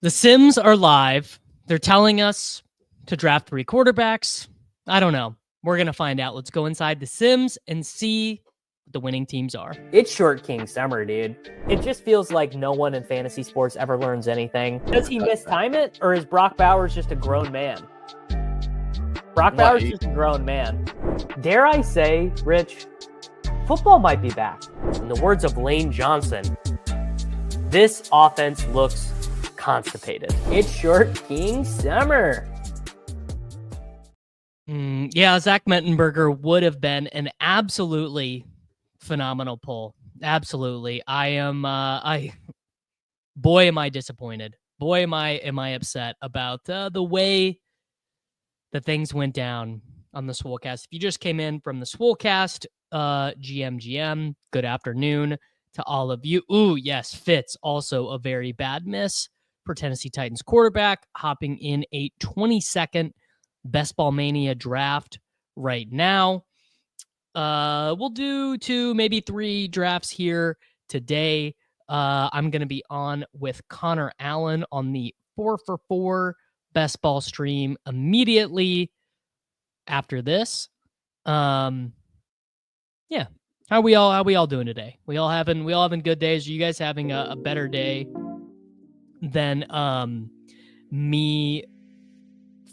The Sims are live. They're telling us to draft 3 quarterbacks. I don't know. We're going to find out. Let's go inside the Sims and see what the winning teams are. It's Short King Summer, dude. It just feels like no one in fantasy sports ever learns anything. Does he mistime it, or is Brock Bowers just a grown man? Brock Bowers is just a grown man. Dare I say, Rich, football might be back. In the words of Lane Johnson, this offense looks constipated. It's Short King Summer. Yeah, Zach Mettenberger would have been an absolutely phenomenal pull. Absolutely. Boy, am I disappointed. Boy, am I upset about the way that things went down on the Swolecast. If you just came in from the Swolecast, GM, good afternoon to all of you. Ooh, yes, Fitz, also a very bad miss for Tennessee Titans quarterback, hopping in a 22nd Best Ball Mania draft right now. We'll do 2, maybe 3 drafts here today. I'm going to be on with Connor Allen on the 4for4 Best Ball stream immediately after this. Yeah. How we all doing today? We all having good days? Are you guys having a better day than me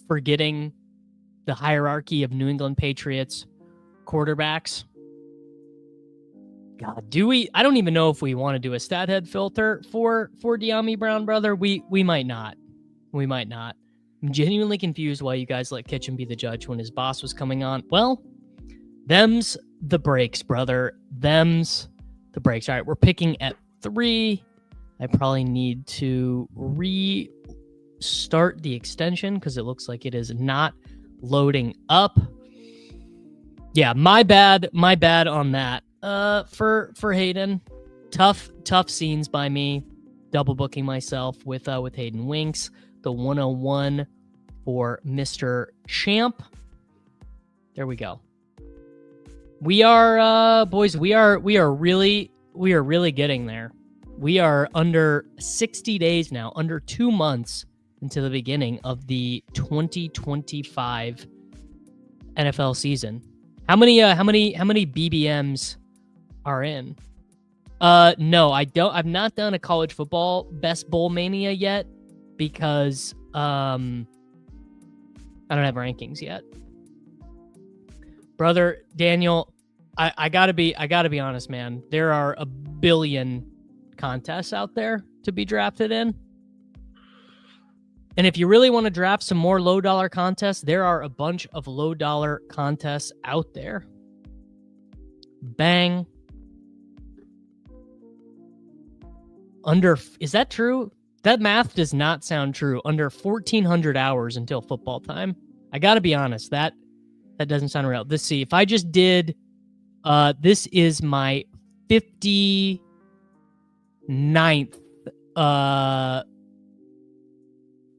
forgetting the hierarchy of New England Patriots quarterbacks? God, do we? I don't even know if we want to do a stat head filter for Dyami Brown, brother. We might not. We might not. I'm genuinely confused why you guys let Kitchen be the judge when his boss was coming on. Well, them's the breaks, brother. Them's the breaks. All right, we're picking at 3. I probably need to restart the extension because it looks like it is not loading up. Yeah, my bad on that. For Hayden, tough scenes by me, double booking myself with Hayden Winks, the 101 for Mr. Champ. There we go. We are boys, we are really getting there. We are under 60 days now, under 2 months into the beginning of the 2025 NFL season. How many BBMs are in? No, I don't. I've not done a college football Best Bowl Mania yet because I don't have rankings yet. Brother Daniel, I gotta be honest, man. There are a billion contests out there to be drafted in. And if you really want to draft some more low dollar contests, there are a bunch of low dollar contests out there. Bang. Is that true? That math does not sound true. Under 1,400 hours until football time. I got to be honest, that doesn't sound real. Let's see. If I just did, this is my 59th,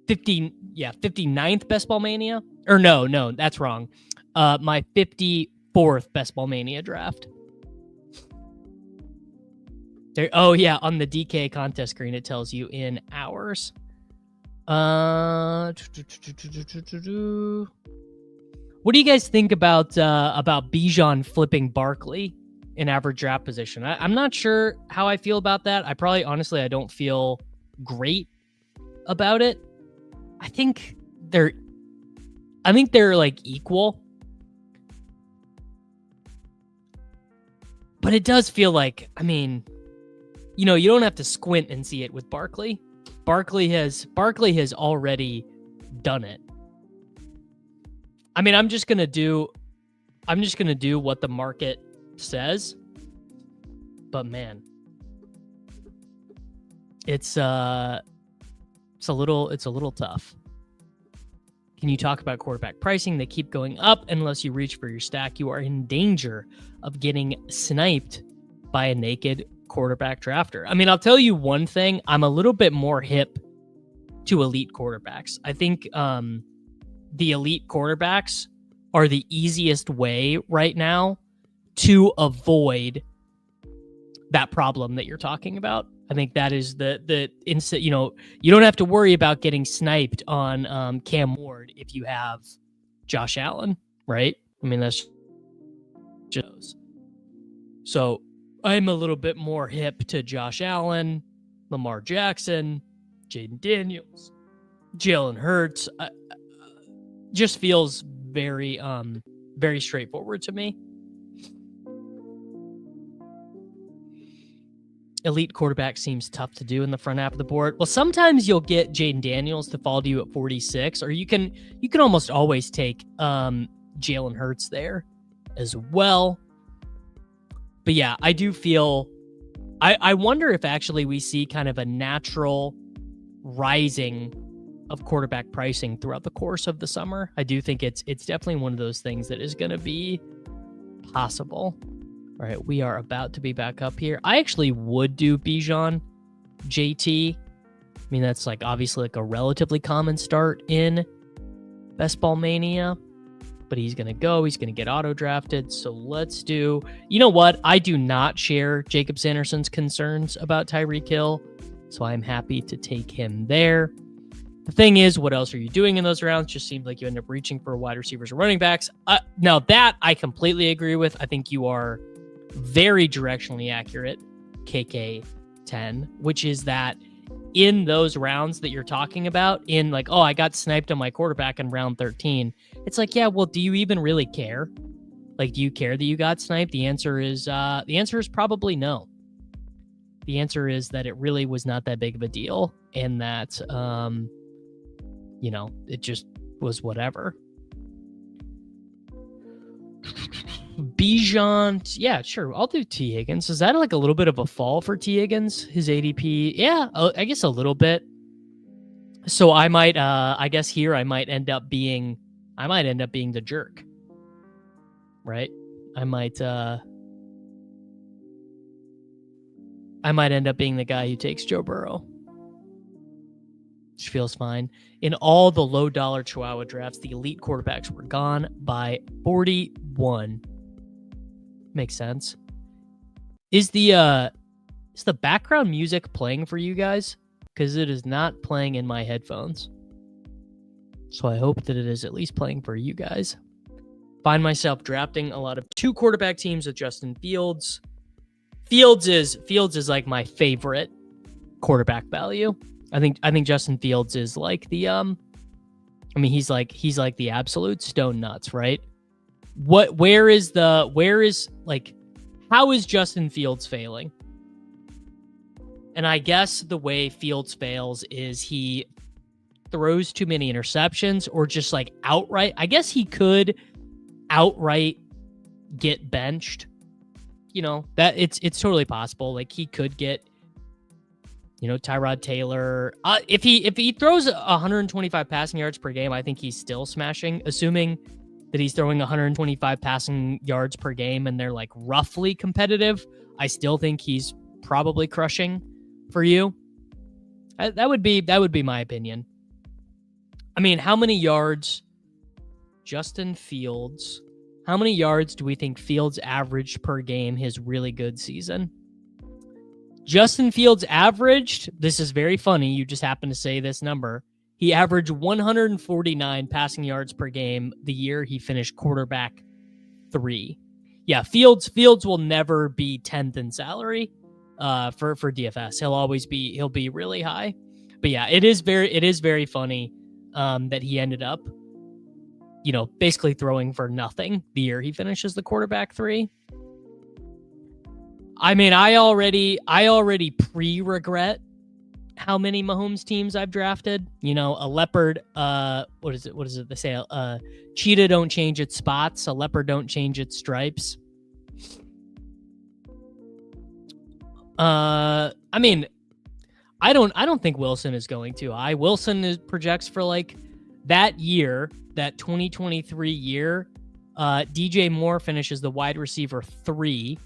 59th Best Ball Mania. Or no, that's wrong. My 54th Best Ball Mania draft. There, oh yeah, on the DK contest screen it tells you in hours. What do you guys think about Bijan flipping Barkley in average draft position? I'm not sure how I feel about that. I don't feel great about it. I think they're like equal. But it does feel like, I mean, you don't have to squint and see it with Barkley. Barkley has already done it. I mean, I'm just going to do what the market says. But man, it's a little tough. Can you talk about quarterback pricing? They keep going up. Unless you reach for your stack, you are in danger of getting sniped by a naked quarterback drafter. I mean, I'll tell you one thing. I'm a little bit more hip to elite quarterbacks. I think the elite quarterbacks are the easiest way right now to avoid that problem that you're talking about. I think that is the instant. You know, you don't have to worry about getting sniped on Cam Ward if you have Josh Allen, right? I mean, that's just so. I'm a little bit more hip to Josh Allen, Lamar Jackson, Jaden Daniels, Jalen Hurts. Just feels very very straightforward to me. Elite quarterback seems tough to do in the front half of the board. Well, sometimes you'll get Jaden Daniels to fall to you at 46, or you can almost always take Jalen Hurts there as well. But yeah, I do feel I wonder if actually we see kind of a natural rising of quarterback pricing throughout the course of the summer. I do think it's definitely one of those things that is going to be possible. All right, we are about to be back up here. I actually would do Bijan, JT. I mean, that's like obviously like a relatively common start in Best Ball Mania, but he's going to go. He's going to get auto-drafted. So let's do... You know what? I do not share Jacob Sanderson's concerns about Tyreek Hill, so I'm happy to take him there. The thing is, what else are you doing in those rounds? Just seems like you end up reaching for wide receivers or running backs. Now, that I completely agree with. I think you are very directionally accurate, KK 10, which is that in those rounds that you're talking about, in like, oh, I got sniped on my quarterback in round 13. It's like, yeah, well, do you even really care? Like, do you care that you got sniped? The answer is probably no. The answer is that it really was not that big of a deal, and that, you know, it just was whatever. Bijan, yeah, sure. I'll do T. Higgins. Is that like a little bit of a fall for T. Higgins? His ADP? Yeah, I guess a little bit. So I might, I guess here I might end up being the jerk, right? I might end up being the guy who takes Joe Burrow, which feels fine. In all the low dollar Chihuahua drafts, the elite quarterbacks were gone by 41. Makes sense. Is the background music playing for you guys? Because it is not playing in my headphones. So I hope that it is at least playing for you guys. Find myself drafting a lot of 2 quarterback teams with Justin Fields. Fields is like my favorite quarterback value. I think Justin Fields is like the I mean he's like the absolute stone nuts, right? How is Justin Fields failing? And I guess the way Fields fails is he throws too many interceptions, or just like outright, I guess he could outright get benched. You know, that it's totally possible. Like he could get, you know, Tyrod Taylor. If he throws 125 passing yards per game, I think he's still smashing, assuming that he's throwing 125 passing yards per game and they're like roughly competitive. I still think he's probably crushing for you. That would be my opinion. I mean, how many yards Justin Fields, how many yards do we think Fields averaged per game his really good season? Justin Fields averaged, this is very funny, you just happen to say this number, he averaged 149 passing yards per game the year he finished quarterback 3. Yeah, Fields will never be 10th in salary for DFS. He'll be really high. But yeah, it is very funny that he ended up, you know, basically throwing for nothing the year he finishes the quarterback 3. I mean, I already pre-regret how many Mahomes teams I've drafted. You know, a leopard, what is it they say? Cheetah don't change its spots, a leopard don't change its stripes. I mean, I don't think Wilson is going to. Wilson projects for like that year, that 2023 year. DJ Moore finishes the wide receiver 3.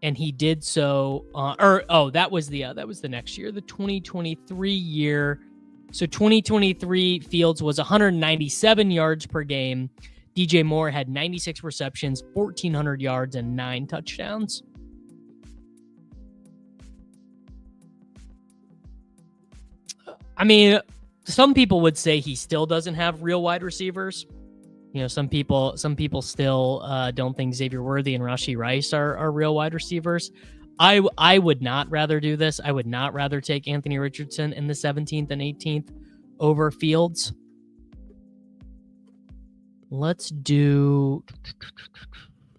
And he did so, that was the next year, the 2023 year. So 2023 Fields was 197 yards per game. DJ Moore had 96 receptions, 1,400 yards, and 9 touchdowns. I mean, some people would say he still doesn't have real wide receivers. You know, some people still don't think Xavier Worthy and Rashee Rice are real wide receivers. I would not rather do this. I would not rather take Anthony Richardson in the 17th and 18th over Fields. Let's do...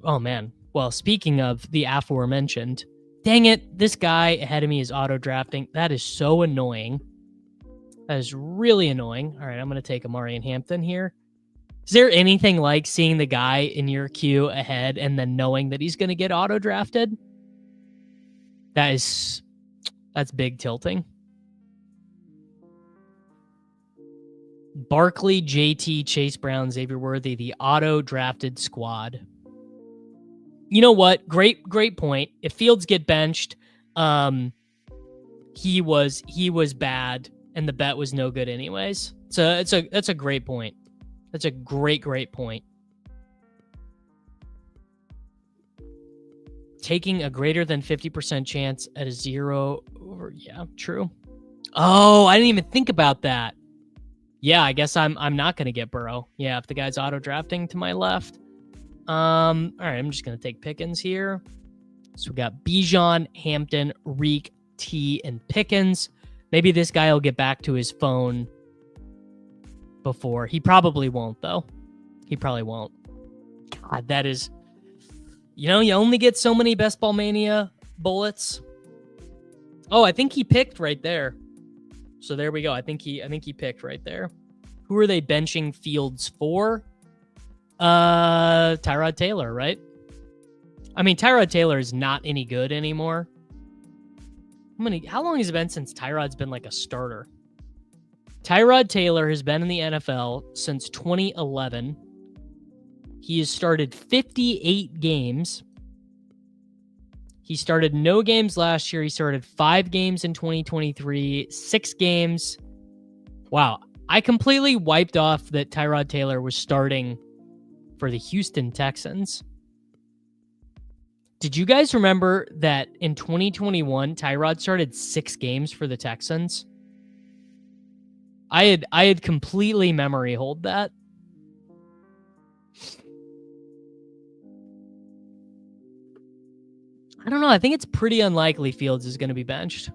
Oh, man. Well, speaking of the aforementioned, dang it, this guy ahead of me is auto-drafting. That is so annoying. That is really annoying. All right, I'm going to take Amari and Hampton here. Is there anything like seeing the guy in your queue ahead and then knowing that he's going to get auto-drafted? That's big tilting. Barkley, JT, Chase Brown, Xavier Worthy, the auto-drafted squad. You know what? Great point. If Fields get benched, he was bad, and the bet was no good anyways. So that's a great point. That's a great point. Taking a greater than 50% chance at a 0 over, yeah, true. Oh, I didn't even think about that. Yeah, I guess I'm not gonna get Burrow. Yeah, if the guy's auto drafting to my left. All right, I'm just gonna take Pickens here. So we got Bijan, Hampton, Reek, T, and Pickens. Maybe this guy will get back to his phone before. He probably won't, though. He probably won't. God, that is... You know, you only get so many Best Ball Mania bullets. Oh, I think he picked right there. So there we go. I think he picked right there. Who are they benching Fields for? Tyrod Taylor, right? I mean, Tyrod Taylor is not any good anymore. How long has it been since Tyrod's been like a starter? Tyrod Taylor has been in the NFL since 2011. He has started 58 games. He started no games last year. He started 5 games in 2023, 6 games. Wow. I completely wiped off that Tyrod Taylor was starting for the Houston Texans. Did you guys remember that in 2021, Tyrod started 6 games for the Texans? I had completely memory hold that. I don't know. I think it's pretty unlikely Fields is going to be benched.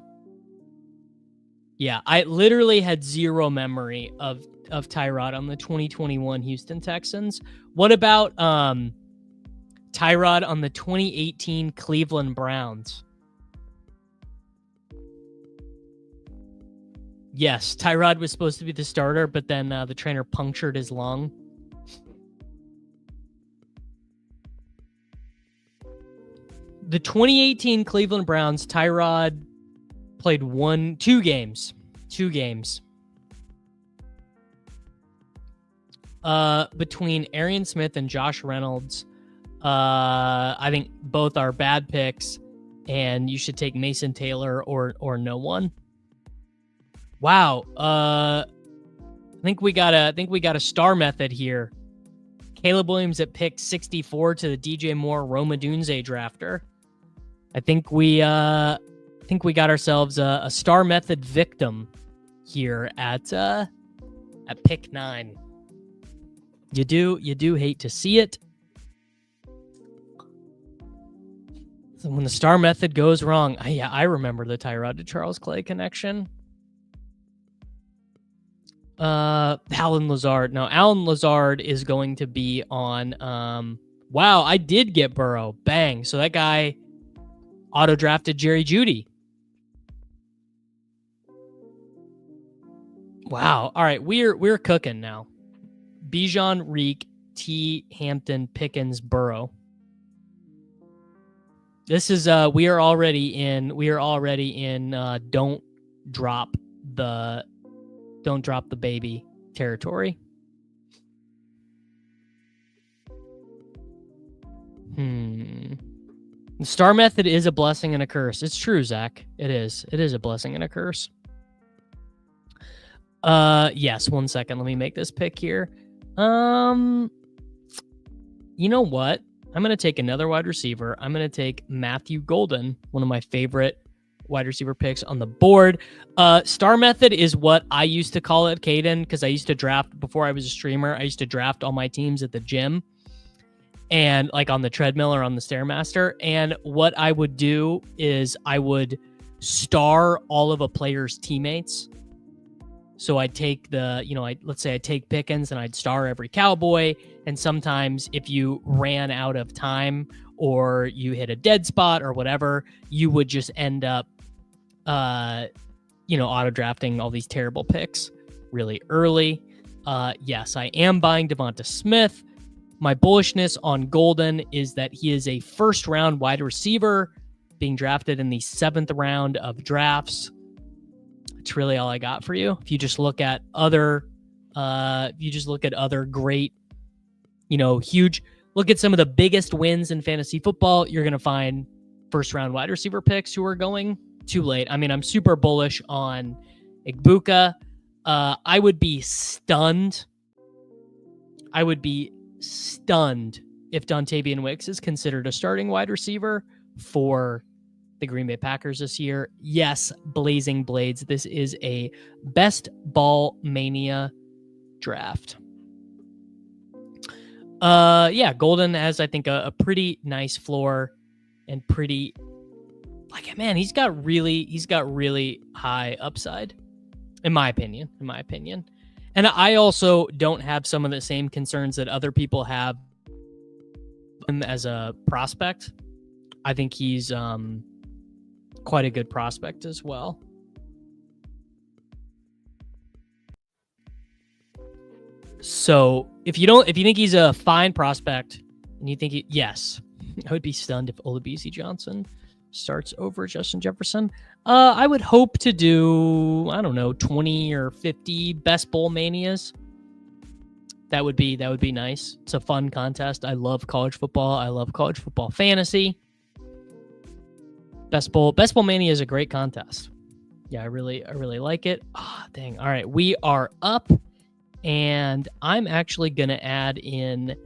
Yeah, I literally had zero memory of Tyrod on the 2021 Houston Texans. What about Tyrod on the 2018 Cleveland Browns? Yes, Tyrod was supposed to be the starter, but then the trainer punctured his lung. The 2018 Cleveland Browns, Tyrod played 2 games. 2 games. Between Arian Smith and Josh Reynolds, I think both are bad picks, and you should take Mason Taylor or no one. Wow. I think we got a star method here. Caleb Williams at pick 64 to the DJ Moore Roma Dunze drafter. I think we got ourselves a star method victim here at pick 9. You do hate to see it. So when the star method goes wrong, I remember the Tyrod to Charles Clay connection. Alan Lazard. No, Alan Lazard is going to be on. Wow, I did get Burrow. Bang. So that guy auto drafted Jerry Jeudy. Wow. All right, we're cooking now. Bijan, Reek, T, Hampton, Pickens, Burrow. This is we are already in don't drop the baby territory. The star method is a blessing and a curse. It's true, Zach. It is. It is a blessing and a curse. Yes, 1 second. Let me make this pick here. You know what? I'm going to take another wide receiver. I'm going to take Matthew Golden, one of my favorite wide receiver picks on the board. Star method is what I used to call it, Caden, because I used to draft before I was a streamer. I used to draft all my teams at the gym and like on the treadmill or on the Stairmaster. And what I would do is I would star all of a player's teammates. So I'd take let's say I take Pickens and I'd star every Cowboy. And sometimes if you ran out of time or you hit a dead spot or whatever, you would just end up, auto drafting all these terrible picks really early. Yes, I am buying Devonta Smith. My bullishness on Golden is that he is a first round wide receiver being drafted in the 7th round of drafts. It's really all I got for you. If you just look at other, great, huge, look at some of the biggest wins in fantasy football, you're going to find first round wide receiver picks who are going too late. I mean, I'm super bullish on Igbuka. I would be stunned. If Dontavian Wicks is considered a starting wide receiver for the Green Bay Packers this year. Yes, Blazing Blades. This is a best ball mania draft. Golden has, I think, a pretty nice floor and pretty, he's got really high upside, in my opinion. And I also don't have some of the same concerns that other people have him as a prospect. I think he's quite a good prospect as well. So if you think he's a fine prospect and you think yes, I would be stunned if Olabisi Johnson starts over Justin Jefferson. I would hope to do, 20 or 50 best bowl manias. That would be nice. It's a fun contest. I love college football. I love college football fantasy. Best Bowl Mania is a great contest. Yeah, I really like it. Dang. All right, we are up, and I'm actually gonna add in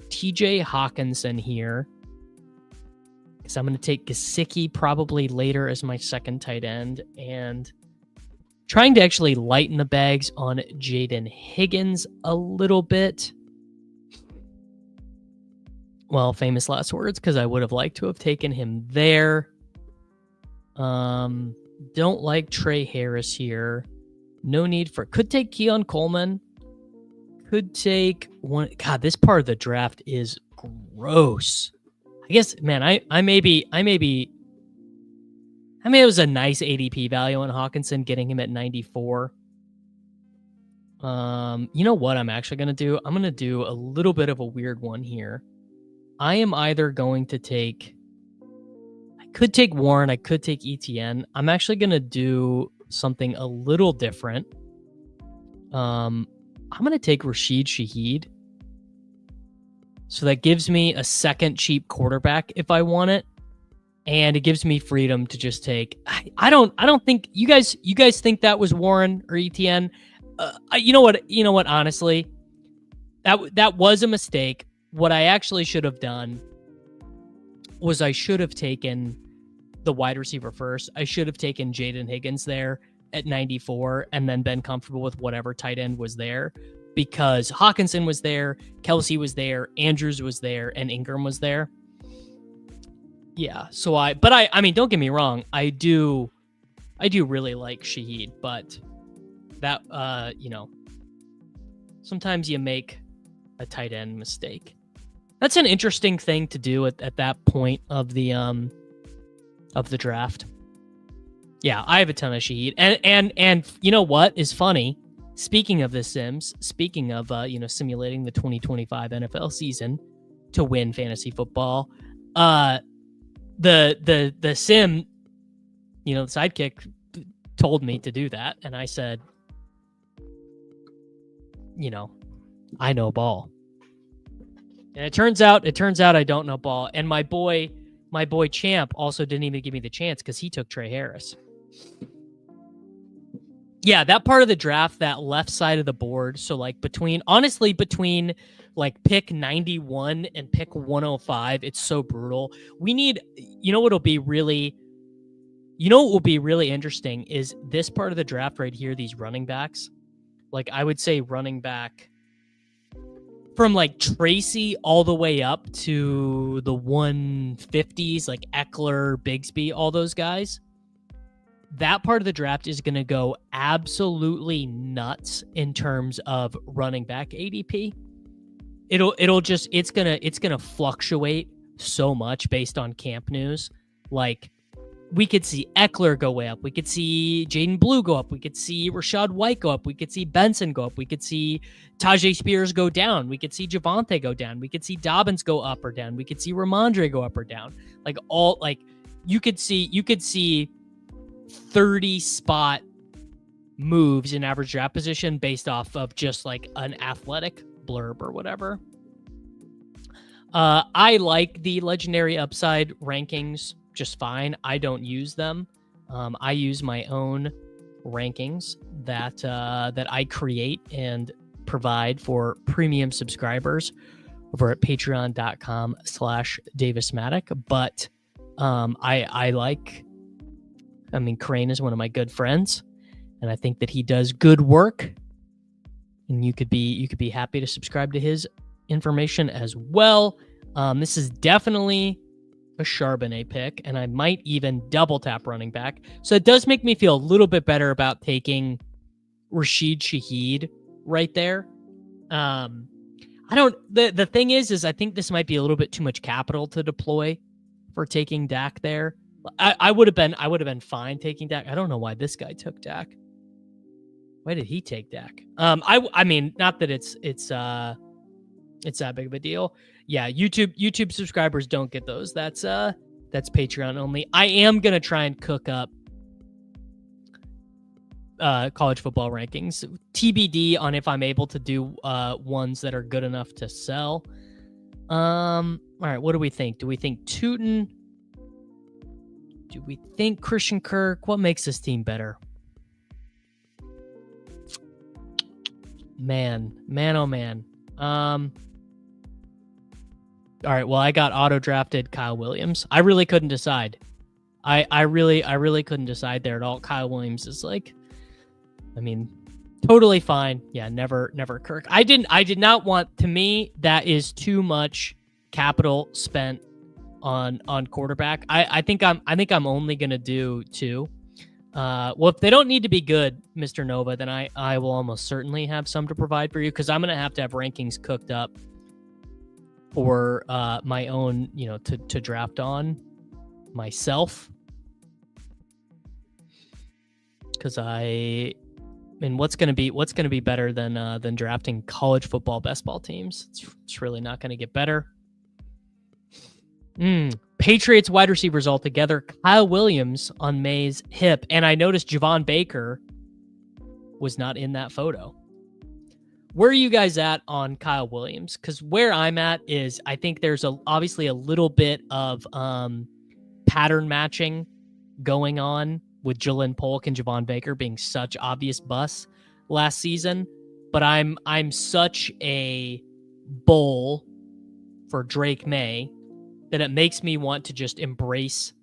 TJ Hawkinson here, because I'm gonna take Gesicki probably later as my second tight end, and trying to actually lighten the bags on Jaden Higgins a little bit. Well, famous last words, because I would have liked to have taken him there. Don't like Trey Harris here. No need for, could take Keon Coleman. Could take one. God, this part of the draft is gross. I guess, man, I maybe it was a nice ADP value on Hawkinson, getting him at 94. You know what I'm actually going to do? I'm going to do a little bit of a weird one here. I am either going to take, I could take Warren, I could take ETN. I'm actually going to do something a little different. I'm going to take Rashid Shaheed. So that gives me a second cheap quarterback if I want it. And it gives me freedom to just take, I don't think you guys think that was Warren or ETN. You know what, honestly, that was a mistake. What I actually should have done was I should have taken the wide receiver first. I should have taken Jaden Higgins there at 94 and then been comfortable with whatever tight end was there, because Hawkinson was there, Kelsey was there, Andrews was there, and Ingram was there. Yeah. So I mean, don't get me wrong. I do really like Shaheed, but that, sometimes you make a tight end mistake. That's an interesting thing to do at that point of the draft. Yeah, I have a ton of Shaheed. And you know what is funny? Speaking of the Sims, speaking of simulating the 2025 NFL season to win fantasy football, the Sim, the sidekick told me to do that, and I said, I know ball. And it turns out I don't know ball. And my boy Champ also didn't even give me the chance because he took Trey Harris. Yeah, that part of the draft, that left side of the board. So like between like pick 91 and pick 105, it's so brutal. We need, what'll be really, You know what will be really interesting is this part of the draft right here, these running backs. Like, I would say running back from like Tracy all the way up to the 150s, like Eckler, Bigsby, all those guys. That part of the draft is going to go absolutely nuts in terms of running back ADP. It's going to fluctuate so much based on camp news. Like, we could see Eckler go way up. We could see Jaden Blue go up. We could see Rashad White go up. We could see Benson go up. We could see Tajay Spears go down. We could see Javonte go down. We could see Dobbins go up or down. We could see Ramondre go up or down. You could see 30 spot moves in average draft position based off of just like an athletic blurb or whatever. I like the legendary upside rankings just fine. I don't use them. I use my own rankings that I create and provide for premium subscribers over at patreon.com/DavisMattic. But Kyren is one of my good friends, and I think that he does good work. And you could be happy to subscribe to his information as well. This is definitely a Charbonnet pick, and I might even double tap running back. So it does make me feel a little bit better about taking Rashid Shaheed right there. The thing is I think this might be a little bit too much capital to deploy for taking Dak there. I would have been fine taking Dak. I don't know why this guy took Dak. Why did he take Dak? I mean, not that it's that big of a deal. Yeah, YouTube subscribers don't get those. That's Patreon only. I am gonna try and cook up college football rankings. TBD on if I'm able to do ones that are good enough to sell. All right, what do we think? Do we think Tootin? Do we think Christian Kirk? What makes this team better? Man, oh man. All right, well, I got auto-drafted Kyle Williams. I really couldn't decide. I really couldn't decide there at all. Kyle Williams is totally fine. Yeah, never Kirk. I did not want, to me, that is too much capital spent on quarterback. I think I'm only gonna do two. Well, if they don't need to be good, Mr. Nova, then I will almost certainly have some to provide for you, because I'm gonna have to have rankings cooked up for my own, to draft on myself. Because what's gonna be better than drafting college football best ball teams? It's really not gonna get better. Patriots wide receivers all together. Kyle Williams on Maye's hip, and I noticed Javon Baker was not in that photo. Where are you guys at on Kyle Williams? Because where I'm at is I think there's obviously a little bit of pattern matching going on with Jalen Polk and Javon Baker being such obvious busts last season. But I'm such a bull for Drake Maye that it makes me want to just embrace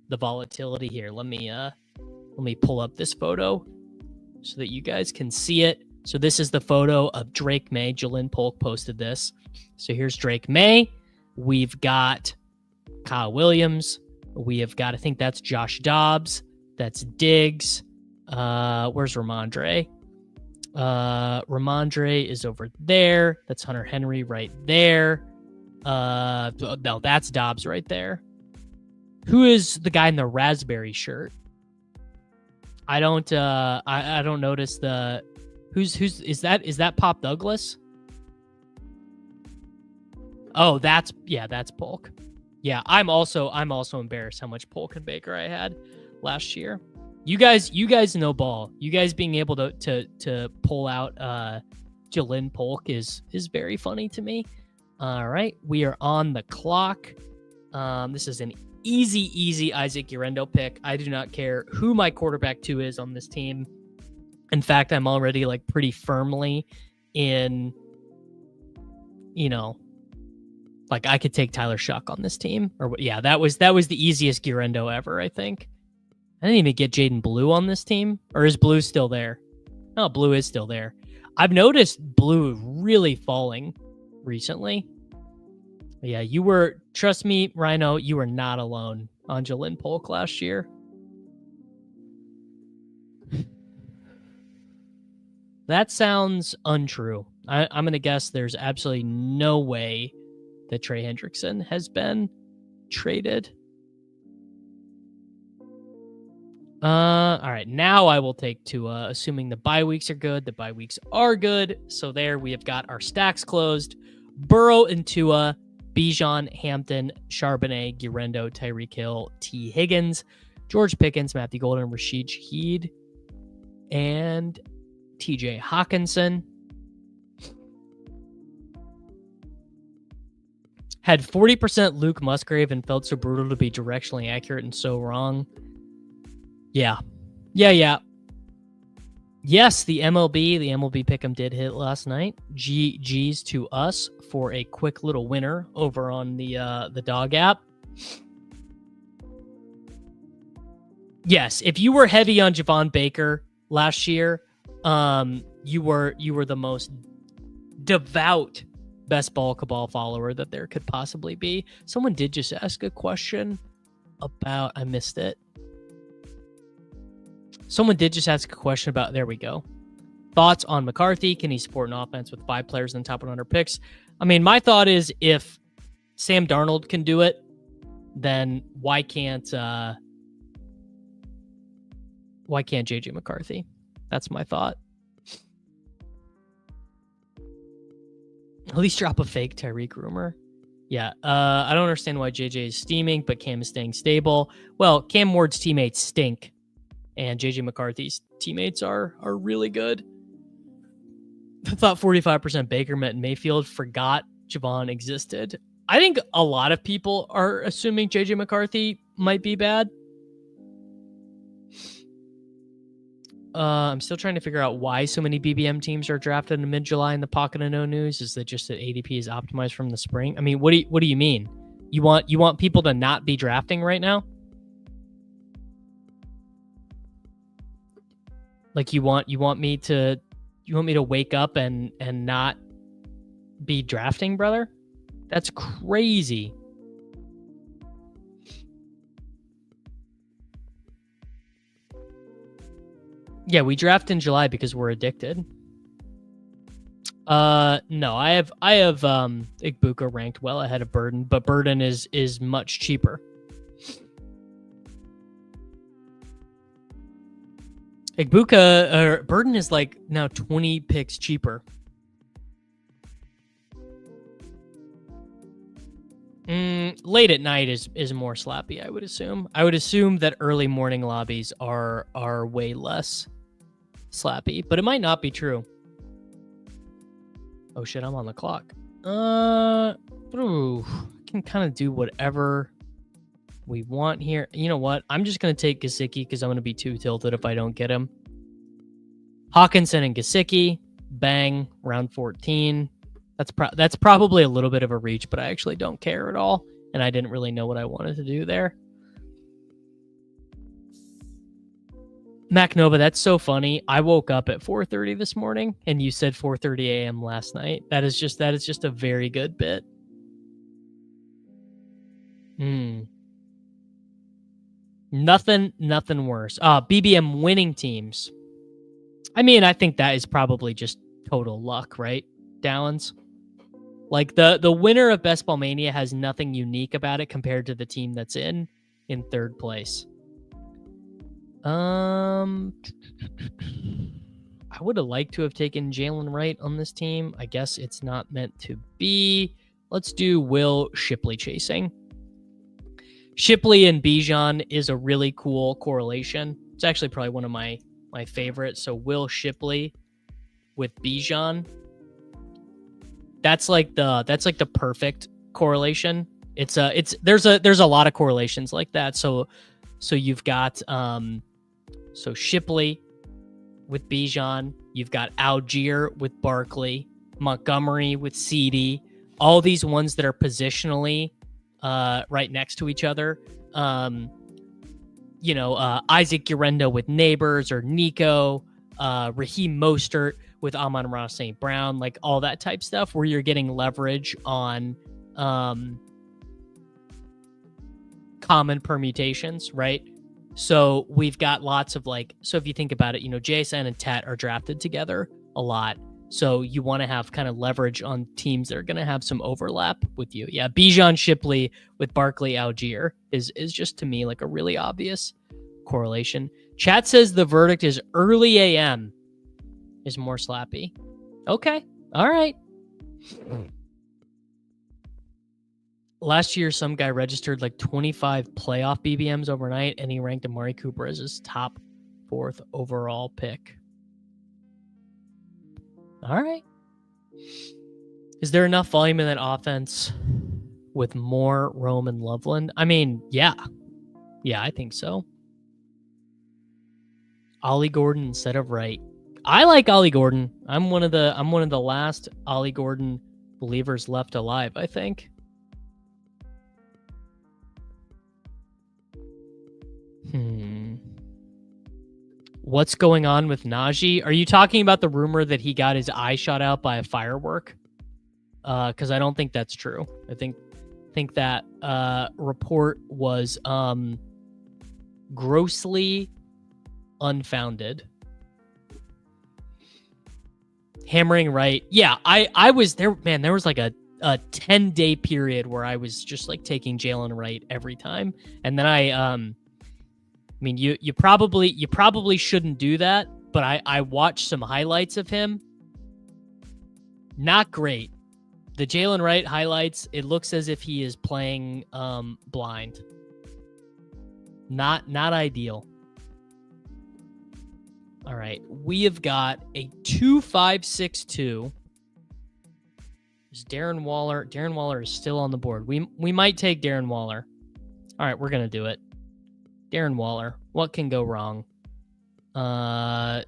the volatility here. Let me pull up this photo so that you guys can see it. So this is the photo of Drake Maye. Jalen Polk posted this. So here's Drake Maye. We've got Kyle Williams. We have got, I think that's Josh Dobbs. That's Diggs. Where's Ramondre? Ramondre is over there. That's Hunter Henry right there. No, that's Dobbs right there. Who is the guy in the raspberry shirt? I don't notice the who's is that Pop Douglas? Oh, that's Polk. Yeah, I'm also embarrassed how much Polk and Baker I had last year. You guys know ball. You guys being able to pull out Jalen Polk is very funny to me. All right, we are on the clock. This is an easy Isaac Urendo pick. I do not care who my quarterback 2 is on this team. In fact, I'm already pretty firmly in, I could take Tyler Shuck on this team. Or yeah, that was the easiest Urendo ever, I think. I didn't even get Jaden Blue on this team. Or is Blue still there? No, Blue is still there. I've noticed Blue really falling recently. Yeah, trust me, Rhino, you were not alone on Jalen Polk last year. That sounds untrue. I'm going to guess there's absolutely no way that Trey Hendrickson has been traded. All right, now I will take Tua, assuming the bye weeks are good. The bye weeks are good. So there we have got our stacks closed. Burrow and Tua, Bijan, Hampton, Charbonnet, Guerrero, Tyreek Hill, T. Higgins, George Pickens, Matthew Golden, Rashid Shaheed, and TJ Hawkinson. Had 40% Luke Musgrave and felt so brutal to be directionally accurate and so wrong. Yeah. Yes, the MLB pick'em did hit last night. GG's to us for a quick little winner over on the dog app. Yes, if you were heavy on Javon Baker last year, you were the most devout best ball cabal follower that there could possibly be. Someone did just ask a question about, I missed it. Someone did just ask a question about, there we go. Thoughts on McCarthy? Can he support an offense with 5 players in the top 100 picks? I mean, my thought is if Sam Darnold can do it, then why can't JJ McCarthy? That's my thought. At least drop a fake Tyreek rumor. Yeah, I don't understand why JJ is steaming, but Cam is staying stable. Well, Cam Ward's teammates stink, and JJ McCarthy's teammates are really good. I thought 45% Baker meant Mayfield, forgot Javon existed. I think a lot of people are assuming JJ McCarthy might be bad. I'm still trying to figure out why so many BBM teams are drafted in mid-July in the pocket of no news. Is that just that ADP is optimized from the spring? I mean, what do you mean? You want people to not be drafting right now? Like you want me to wake up and not be drafting, brother? That's crazy. Yeah, we draft in July because we're addicted. No, I have Igbuka ranked well ahead of Burden, but Burden is much cheaper. Burden is like now 20 picks cheaper. Late at night is more slappy, I would assume. I would assume that early morning lobbies are way less slappy, but it might not be true. Oh shit, I'm on the clock. I can kind of do whatever we want here. You know what? I'm just going to take Gesicki because I'm going to be too tilted if I don't get him. Hawkinson and Gesicki, bang, round 14. That's probably a little bit of a reach, but I actually don't care at all, and I didn't really know what I wanted to do there. Mac Nova, that's so funny. I woke up at 4:30 this morning, and you said 4:30 a.m. last night. That is just a very good bit. Nothing worse. BBM winning teams. I mean, I think that is probably just total luck, right, Downs? Like the winner of Best Ball Mania has nothing unique about it compared to the team that's in third place. I would have liked to have taken Jalen Wright on this team. I guess it's not meant to be. Let's do Will Shipley chasing. Shipley and Bijan is a really cool correlation. It's actually probably one of my favorites. So Will Shipley with Bijan. That's like the perfect correlation. There's a lot of correlations like that. So you've got so Shipley with Bijan, you've got Algier with Barkley, Montgomery with CD, all these ones that are positionally right next to each other. Isaac Urenda with Neighbors or Nico, Raheem Mostert with Amon-Ra St. Brown, like all that type stuff where you're getting leverage on common permutations, right? So we've got lots of so if you think about it, JSN and Tet are drafted together a lot. So you want to have kind of leverage on teams that are going to have some overlap with you. Yeah, Bijan Shipley with Barkley Algier is just to me like a really obvious correlation. Chat says the verdict is early AM is more slappy. Okay. All right. Last year, some guy registered like 25 playoff BBMs overnight, and he ranked Amari Cooper as his top 4th overall pick. All right. Is there enough volume in that offense with more Rome and Loveland? I mean, yeah. Yeah, I think so. Ollie Gordon instead of Wright. I like Ollie Gordon. I'm one of the last Ollie Gordon believers left alive, I think. What's going on with Najee? Are you talking about the rumor that he got his eye shot out by a firework? Because I don't think that's true. I think that report was grossly unfounded. Hammering right. Yeah, I was there, man. There was like a 10-day period where I was just like taking Jalen Wright every time. And then I mean, you probably shouldn't do that, but I watched some highlights of him. Not great. The Jalen Wright highlights, it looks as if he is playing blind. Not ideal. All right, we have got a 2.562. Is Darren Waller? Darren Waller is still on the board. We might take Darren Waller. All right, we're gonna do it. Darren Waller. What can go wrong? But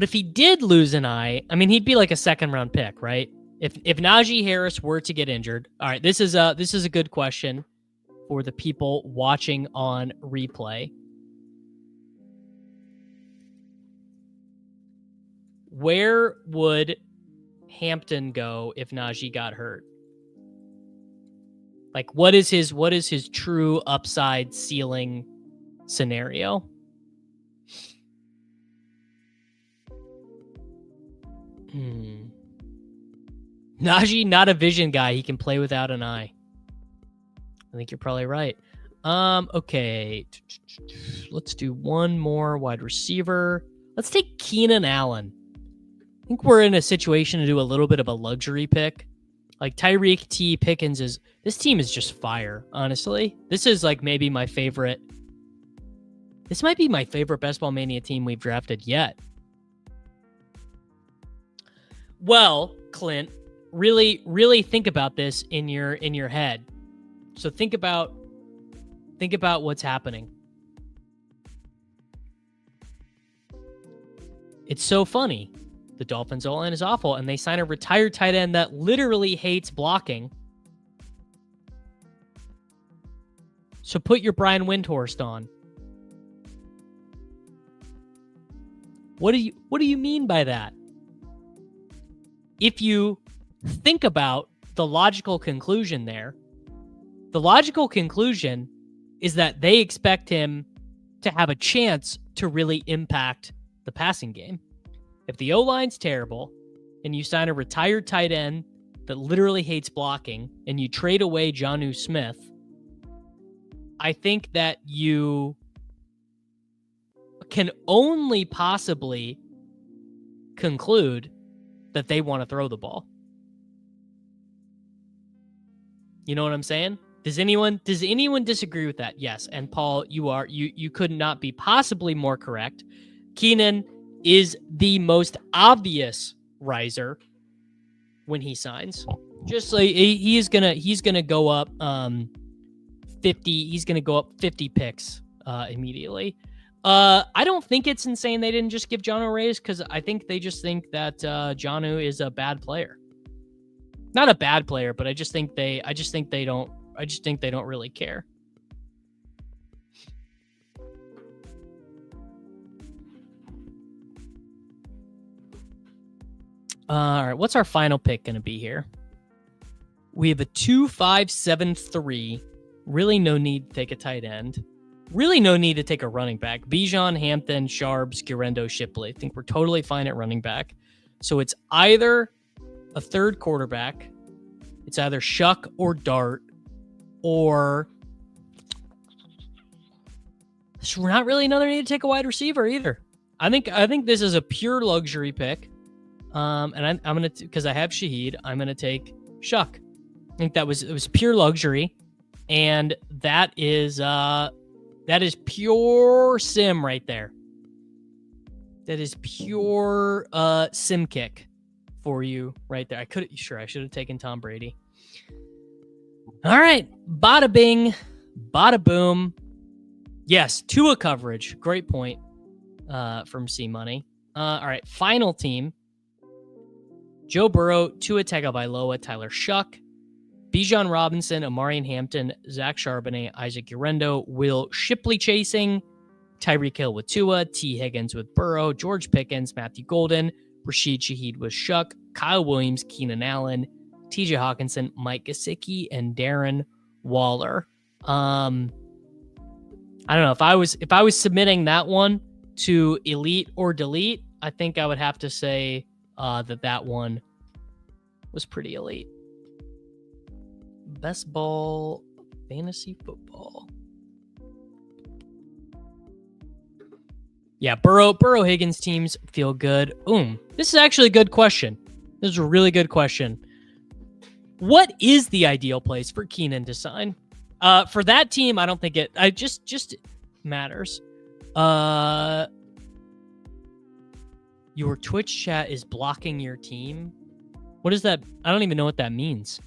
if he did lose an eye, I mean, he'd be like a 2nd-round pick, right? If Najee Harris were to get injured, all right. This is a good question for the people watching on replay. Where would Hampton go if Najee got hurt? Like, what is his true upside ceiling scenario? Najee, not a vision guy. He can play without an eye. I think you're probably right. Okay. Let's do one more wide receiver. Let's take Keenan Allen. I think we're in a situation to do a little bit of a luxury pick. Like Tyreek T. Pickens this team is just fire, honestly. This is like maybe my favorite. This might be my favorite Best Ball Mania team we've drafted yet. Well, Clint, really think about this in your head. So think about what's happening. It's so funny. The Dolphins' O-line is awful, and they sign a retired tight end that literally hates blocking. So put your Brian Windhorst on. What do you mean by that? If you think about the logical conclusion there, the logical conclusion is that they expect him to have a chance to really impact the passing game. If the O-line's terrible and you sign a retired tight end that literally hates blocking and you trade away Jonnu Smith, I think that you can only possibly conclude that they want to throw the ball. You know what I'm saying? Does anyone disagree with that? Yes. And Paul, you could not be possibly more correct. Keenan is the most obvious riser when he signs. Just like he's gonna go up 50. He's gonna go up 50 picks immediately. I don't think it's insane they didn't just give Jonnu a raise, because I think they just think that Jonnu is a bad player. Not a bad player, but I just think they don't I just think they don't really care. All right, what's our final pick going to be here? We have a 2-5-7-3. Really no need to take a tight end. Really no need to take a running back. Bijan, Hampton, Sharbs, Gurendo, Shipley. I think we're totally fine at running back. So it's either a third quarterback. It's either Shuck or Dart, or we're not really another need to take a wide receiver either. I think this is a pure luxury pick. And I'm gonna, because I have Shaheed, I'm gonna take Shuck. I think it was pure luxury, and that is pure sim right there. That is pure sim kick for you right there. I should have taken Tom Brady. All right, bada bing, bada boom. Yes, Tua coverage. Great point from C Money. All right, final team. Joe Burrow, Tua Tagovailoa, Tyler Shuck, Bijan Robinson, Amari Hampton, Zach Charbonnet, Isaac Gurendo, Will Shipley chasing, Tyreek Hill with Tua, T. Higgins with Burrow, George Pickens, Matthew Golden, Rashid Shaheed with Shuck, Kyle Williams, Keenan Allen, TJ Hawkinson, Mike Gesicki, and Darren Waller. I don't know, if I was submitting that one to Elite or Delete, I think I would have to say that one was pretty elite. Best ball fantasy football. Yeah, Burrow Higgins teams feel good. This is actually a good question. This is a really good question. What is the ideal place for Keenan to sign? For that team, I don't think it just matters. Your Twitch chat is blocking your team. What is that? I don't even know what that means.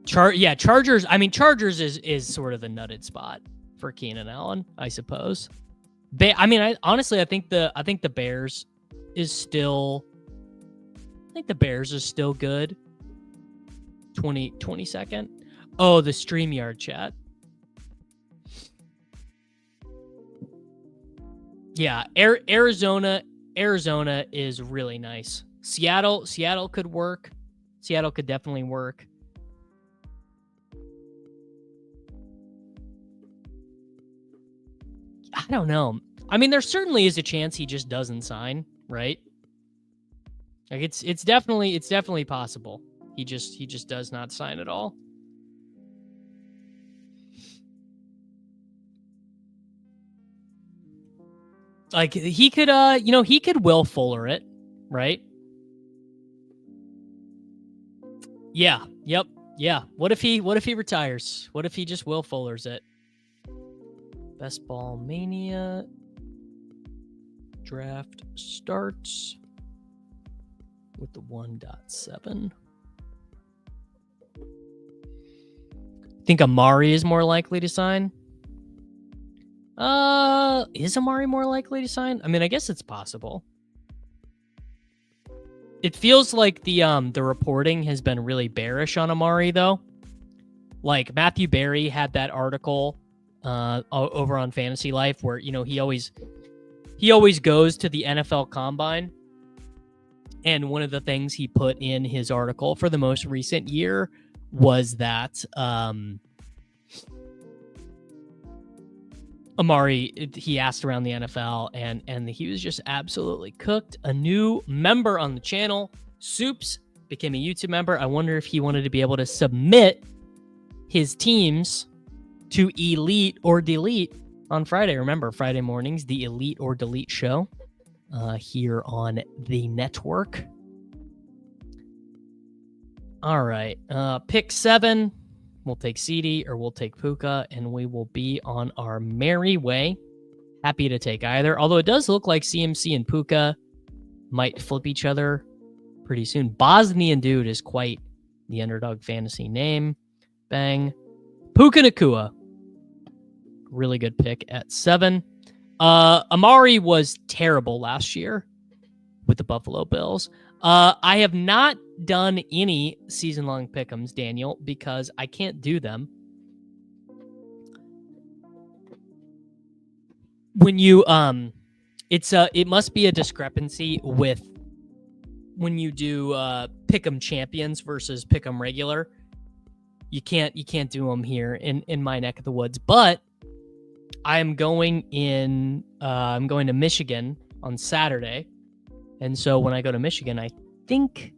Chargers. I mean, Chargers is sort of the nutted spot for Keenan Allen, I suppose. Honestly, I think the Bears is still. I think the Bears is still good. 22nd. Oh, the StreamYard chat. Yeah, Arizona is really nice. Seattle could work. Seattle could definitely work. I don't know. I mean, there certainly is a chance he just doesn't sign, right? Like it's definitely possible. He just does not sign at all. Like he could he could Will Fuller it, right? Yeah. Yep. Yeah. What if he retires? What if he just Will Fullers it? Best ball mania draft starts with the 1.7. Think Amari is more likely to sign? Is Amari more likely to sign? I mean, I guess it's possible. It feels like the reporting has been really bearish on Amari, though. Like Matthew Berry had that article over on Fantasy Life where he always goes to the NFL Combine, and one of the things he put in his article for the most recent year was that Amari, he asked around the NFL, and he was just absolutely cooked. A new member on the channel, Soups, became a YouTube member. I wonder if he wanted to be able to submit his teams to Elite or Delete on Friday. Remember, Friday mornings, the Elite or Delete show here on the network. All right, pick 7. We'll take CD or we'll take Puka, and we will be on our merry way. Happy to take either. Although it does look like CMC and Puka might flip each other pretty soon. Bosnian Dude is quite the underdog fantasy name. Bang. Puka Nacua. Really good pick at 7. Amari was terrible last year with the Buffalo Bills. I have not done any season-long pick'ems, Daniel, because I can't do them. When you it must be a discrepancy with when you do pick'em champions versus pick'em regular. You can't do them here in my neck of the woods, but I'm going to Michigan on Saturday. And so when I go to Michigan, I think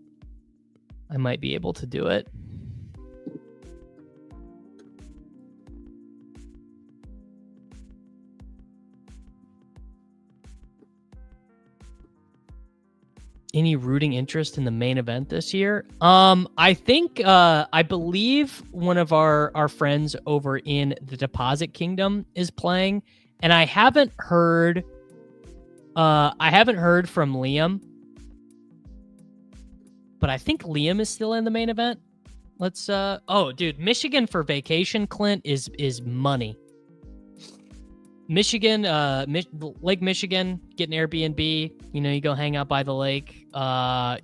I might be able to do it. Any rooting interest in the main event this year? I think I believe one of our friends over in the Deposit Kingdom is playing, and I haven't heard from Liam, but I think Liam is still in the main event. Let's dude, Michigan for vacation, Clint, is money. Michigan, Lake Michigan, get an Airbnb. You know, you go hang out by the lake.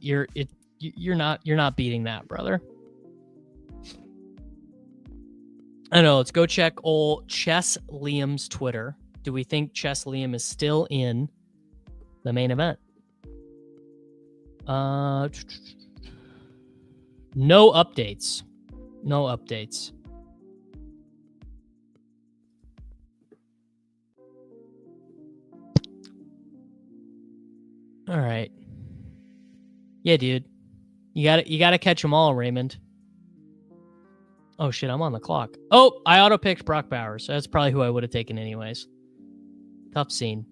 You're not beating that, brother. I don't know. Let's go check old Chess Liam's Twitter. Do we think Chess Liam is still in the main event? No updates. No updates. All right. Yeah, dude. You gotta catch them all, Raymond. Oh shit, I'm on the clock. Oh, I auto-picked Brock Bowers. So that's probably who I would have taken anyways. Tough scene.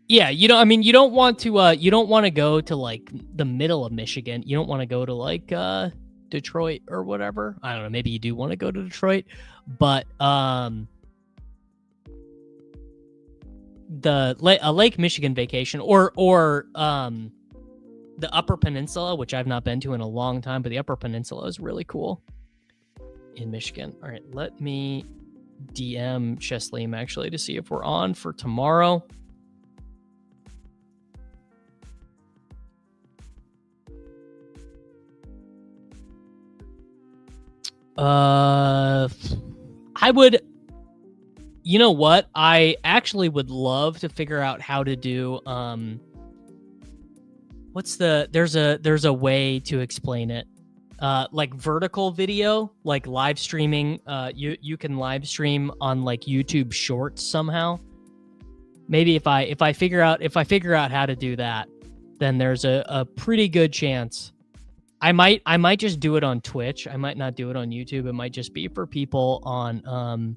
Yeah, you don't want to go to like the middle of Michigan. You don't want to go to like Detroit or whatever. I don't know, maybe you do want to go to Detroit, but a Lake Michigan vacation or the Upper Peninsula, which I've not been to in a long time, but the Upper Peninsula is really cool in Michigan. All right, let me DM Chesley actually to see if we're on for tomorrow. I would, you know what? I actually would love to figure out how to do, there's a way to explain it. Like vertical video, like live streaming. You can live stream on like YouTube Shorts somehow. Maybe if I figure out how to do that, then there's a pretty good chance. I might just do it on Twitch. I might not do it on YouTube. It might just be for people on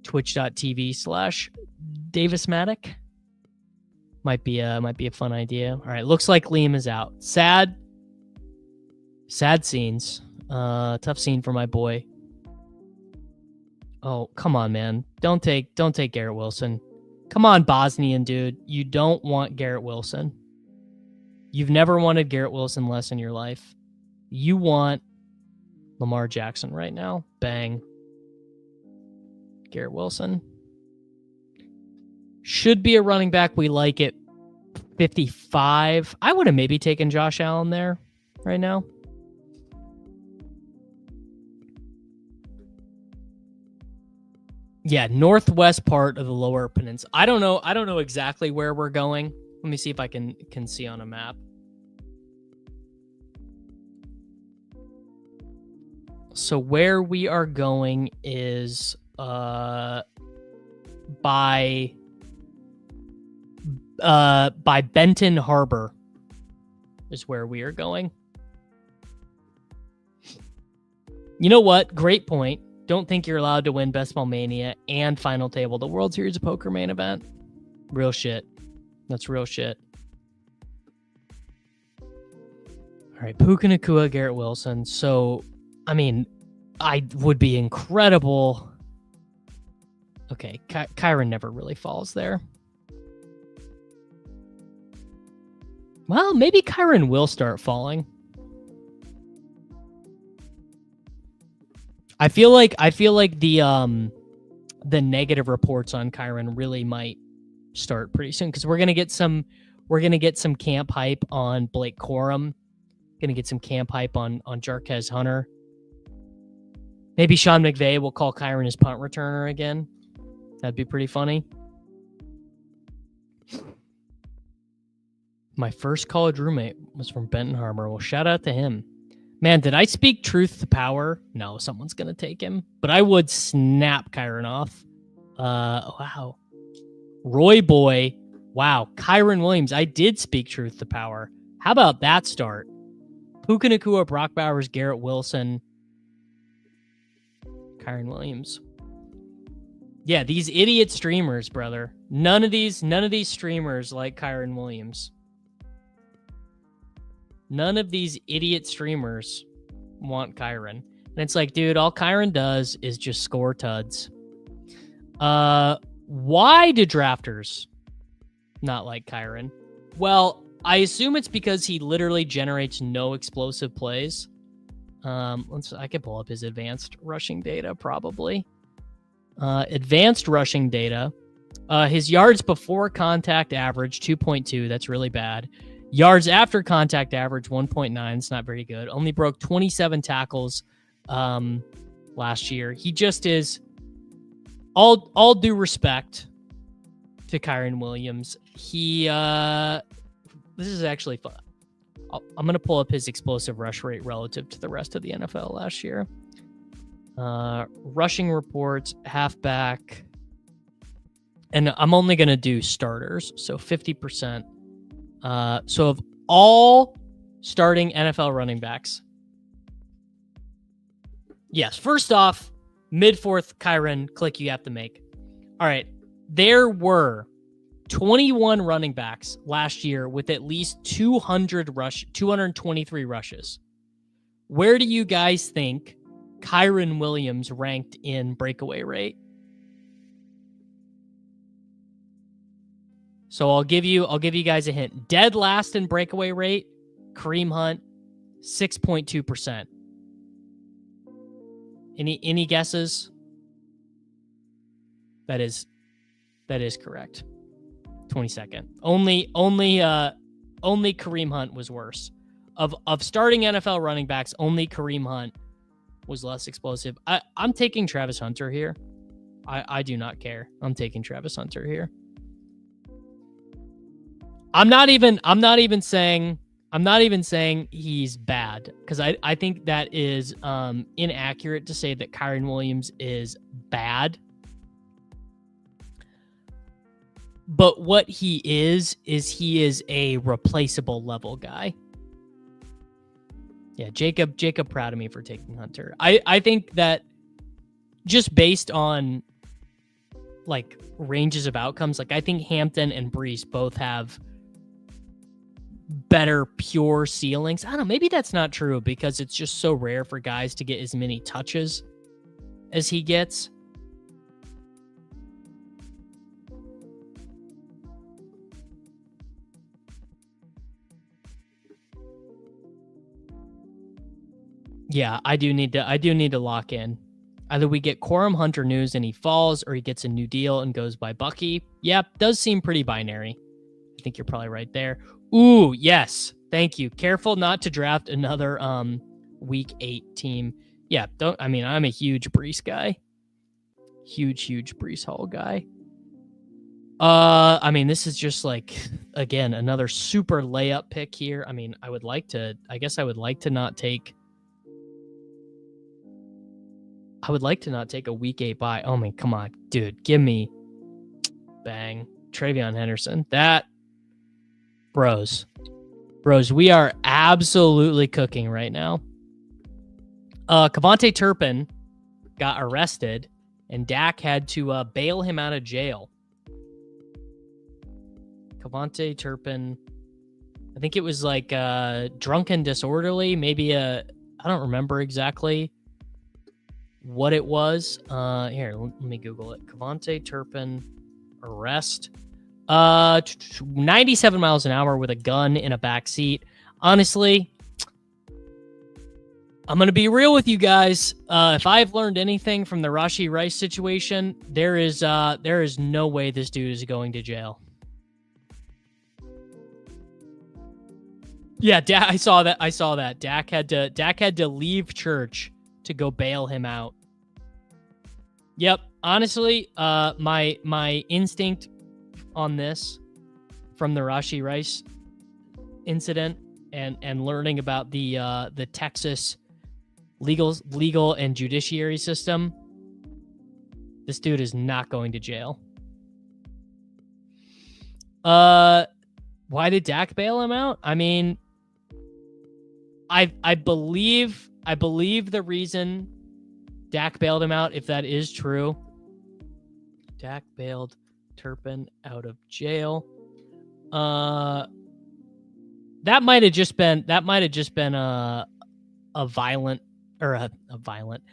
twitch.tv/DavisMatic. Might be a fun idea. All right, looks like Liam is out. Sad scenes. Tough scene for my boy. Oh, come on, man. Don't take Garrett Wilson. Come on, Bosnian dude. You don't want Garrett Wilson. You've never wanted Garrett Wilson less in your life. You want Lamar Jackson right now. Bang. Garrett Wilson. Should be a running back. We like it. 55. I would have maybe taken Josh Allen there right now. Yeah, northwest part of the Lower Peninsula. I don't know exactly where we're going. Let me see if I can see on a map. So where we are going is by Benton Harbor is where we are going. You know what? Great point. Don't think you're allowed to win Best Ball Mania and Final Table, the World Series of Poker main event. Real shit. That's real shit. All right, Puka Nacua, Garrett Wilson. So, I mean, I would be incredible. Okay, Kyren never really falls there. Well, maybe Kyren will start falling. I feel like the negative reports on Kyren really might start pretty soon because we're gonna get some camp hype on Blake Corum. Gonna get some camp hype on Jarquez Hunter. Maybe Sean McVay will call Kyren his punt returner again. That'd be pretty funny. My first college roommate was from Benton Harbor. Well, shout out to him. Man, did I speak truth to power? No, someone's going to take him. But I would snap Kyren off. Wow. Roy Boy. Wow. Kyren Williams. I did speak truth to power. How about that start? Puka Nacua, Brock Bowers, Garrett Wilson, Kyren Williams. Yeah, these idiot streamers, brother. None of these streamers like Kyren Williams. None of these idiot streamers want Kyren. And it's like, dude, all Kyren does is just score tuds. Why do drafters not like Kyren? Well, I assume it's because he literally generates no explosive plays. I could pull up his advanced rushing data, probably. Advanced rushing data. His yards before contact average, 2.2. That's really bad. Yards after contact average, 1.9. It's not very good. Only broke 27 tackles last year. He just is, all due respect to Kyren Williams. This is actually fun. I'm going to pull up his explosive rush rate relative to the rest of the NFL last year. Rushing reports, halfback. And I'm only going to do starters. So 50%. So of all starting NFL running backs. Yes. First off, mid-fourth Kyren click you have to make. All right. There were 21 running backs last year with at least 223 rushes. Where do you guys think Kyren Williams ranked in breakaway rate? So I'll give you guys a hint. Dead last in breakaway rate, Kareem Hunt, 6.2%. Any guesses? That is correct. 22nd. Only Kareem Hunt was worse. Of starting NFL running backs, only Kareem Hunt was less explosive. I'm taking Travis Hunter here. I do not care. I'm taking Travis Hunter here. I'm not even saying he's bad, because I think that is inaccurate to say that Kyren Williams is bad. But what he is he is a replaceable level guy. Yeah, Jacob proud of me for taking Hunter. I think that just based on like ranges of outcomes, like I think Hampton and Brees both have better pure ceilings. I don't know, maybe that's not true because it's just so rare for guys to get as many touches as he gets. Yeah, I do need to lock in. Either we get Corum Hunter news and he falls, or he gets a new deal and goes by Bucky. Yep, does seem pretty binary. I think you're probably right there. Ooh, yes. Thank you. Careful not to draft another week 8 team. Yeah, I'm a huge Brees guy. Huge Brees Hall guy. This is just like, again, another super layup pick here. I mean, I would like to not take a week 8 bye. Oh, man, come on, dude. Give me bang. Travion Henderson. That bros, we are absolutely cooking right now. Kavonte Turpin got arrested and Dak had to bail him out of jail. Kavonte Turpin, I think it was like drunk and disorderly, maybe I don't remember exactly what it was. Here, let me Google it. Kavonte Turpin arrest. 97 miles an hour with a gun in a back seat. Honestly, I'm going to be real with you guys. If I've learned anything from the Rashee Rice situation, there is no way this dude is going to jail. Yeah, I saw that. Dak had to leave church to go bail him out. Yep. Honestly, my instinct on this from the Rashee Rice incident and learning about the Texas legal and judiciary system, this dude is not going to jail. Why did Dak bail him out? I mean, I believe the reason Dak bailed him out, if that is true. Dak bailed Turpin out of jail. That might have just been a violent or a violent.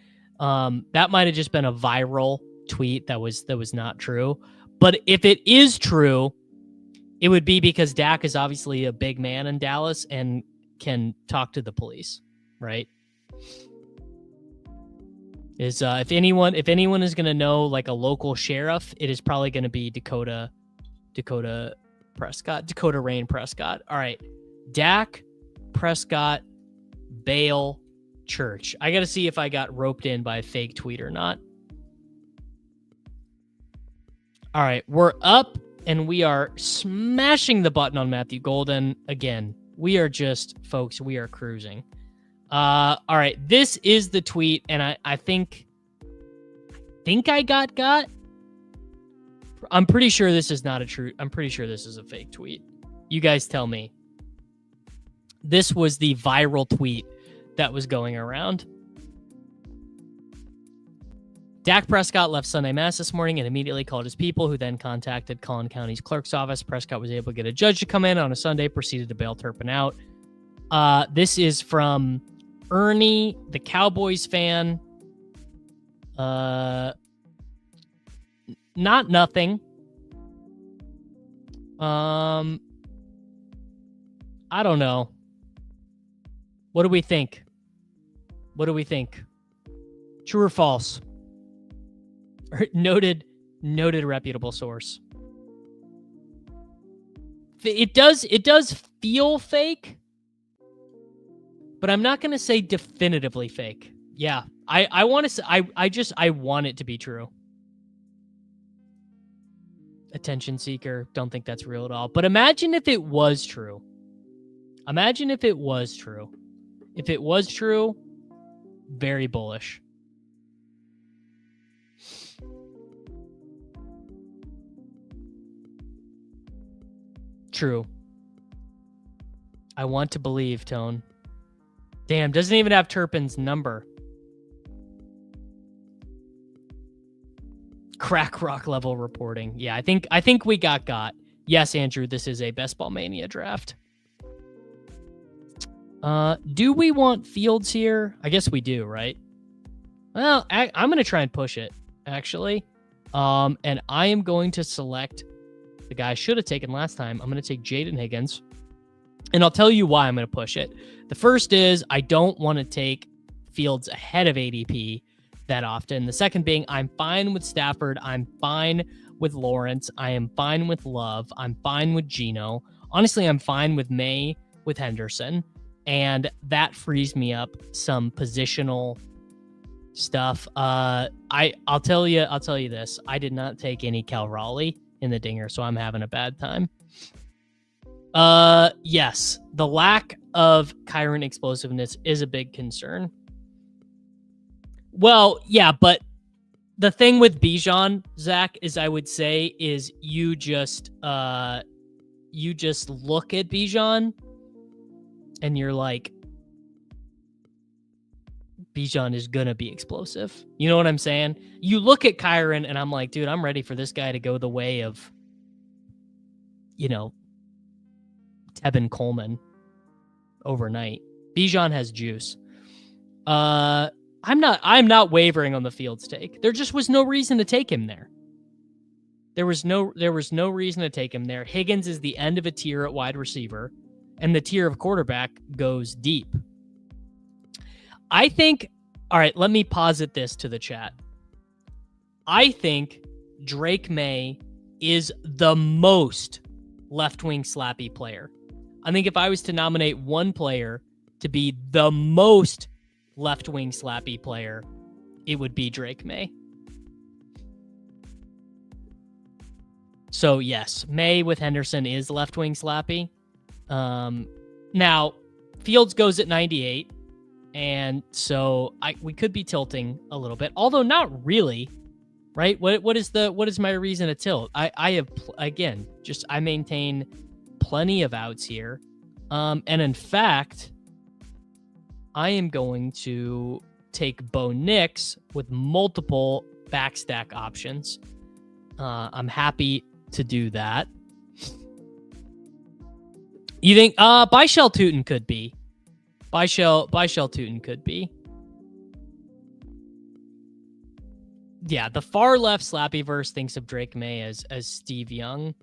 That might have just been a viral tweet that was not true. But if it is true, it would be because Dak is obviously a big man in Dallas and can talk to the police, right? If anyone is gonna know like a local sheriff, it is probably gonna be Dakota Rain Prescott. All right, Dak Prescott bail church. I gotta see if I got roped in by a fake tweet or not. All right, we're up and we are smashing the button on Matthew Golden again. We are cruising. All right, this is the tweet, and I think I got. I'm pretty sure this is not a true. I'm pretty sure this is a fake tweet. You guys tell me. This was the viral tweet that was going around. Dak Prescott left Sunday Mass this morning and immediately called his people, who then contacted Collin County's clerk's office. Prescott was able to get a judge to come in on a Sunday, proceeded to bail Turpin out. This is from Ernie, the Cowboys fan. Not nothing. I don't know. What do we think? True or false? Noted reputable source. It does feel fake, but I'm not going to say definitively fake. Yeah, I want to say, I want it to be true. Attention seeker. Don't think that's real at all. But imagine if it was true. If it was true, very bullish. True. I want to believe, Tone. Damn, doesn't even have Turpin's number. Crack rock level reporting. Yeah, I think we got. Yes, Andrew, this is a Best Ball Mania draft. Do we want Fields here? I guess we do, right? Well, I'm going to try and push it, actually. And I am going to select the guy I should have taken last time. I'm going to take Jaden Higgins. And I'll tell you why I'm going to push it. The first is I don't want to take Fields ahead of ADP that often. The second being I'm fine with Stafford. I'm fine with Lawrence. I am fine with Love. I'm fine with Geno. Honestly, I'm fine with Maye, with Henderson. And that frees me up some positional stuff. I'll tell you this. I did not take any Cal Raleigh in the dinger, so I'm having a bad time. Yes, the lack of Kyren explosiveness is a big concern. Well, yeah, but the thing with Bijan, Zach, is I would say is you just look at Bijan and you're like, Bijan is gonna be explosive. You know what I'm saying? You look at Kyren and I'm like, dude, I'm ready for this guy to go the way of, Tevin Coleman overnight. Bijan has juice. I'm not wavering on the Fields take. There just was no reason to take him there. There was no reason to take him there. Higgins is the end of a tier at wide receiver, and the tier of quarterback goes deep. I think, all right, let me posit this to the chat. I think Drake Maye is the most left-wing slappy player. I think if I was to nominate one player to be the most left-wing slappy player, it would be Drake Maye. So yes, Maye with Henderson is left-wing slappy. Now, Fields goes at 98, and so we could be tilting a little bit, although not really, right? What is my reason to tilt? I have again, just I maintain plenty of outs here, and in fact, I am going to take Bo Nix with multiple backstack options. I'm happy to do that. You think Byshell Tootin could be? Byshell Tootin could be. Yeah, the far left Slappyverse thinks of Drake Maye as Steve Young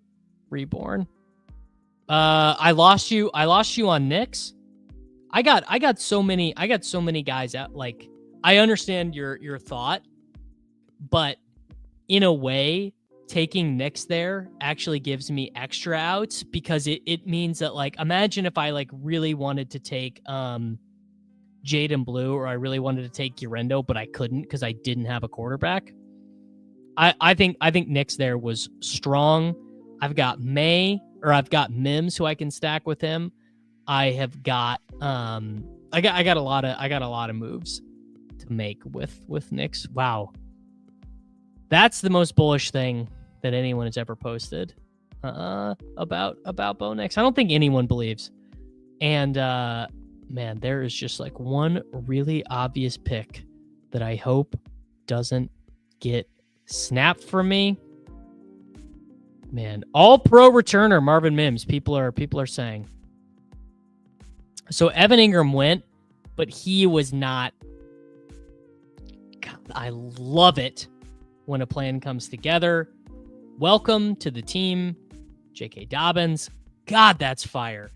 reborn. I lost you on Knicks. I got so many guys out. Like, I understand your thought, but in a way, taking Knicks there actually gives me extra outs, because it means that, like, imagine if I like really wanted to take Jaden Blue, or I really wanted to take Urendo, but I couldn't because I didn't have a quarterback. I think Knicks there was strong. I've got Maye, or I've got Mims who I can stack with him. I have got I got a lot of moves to make with Knicks. Wow. That's the most bullish thing that anyone has ever posted about Bo Nix. I don't think anyone believes. And man, there is just like one really obvious pick that I hope doesn't get snapped from me. Man, all pro returner Marvin Mims, people are saying. So Evan Ingram went, but he was not. God, I love it when a plan comes together. Welcome to the team, J.K. Dobbins. God, that's fire.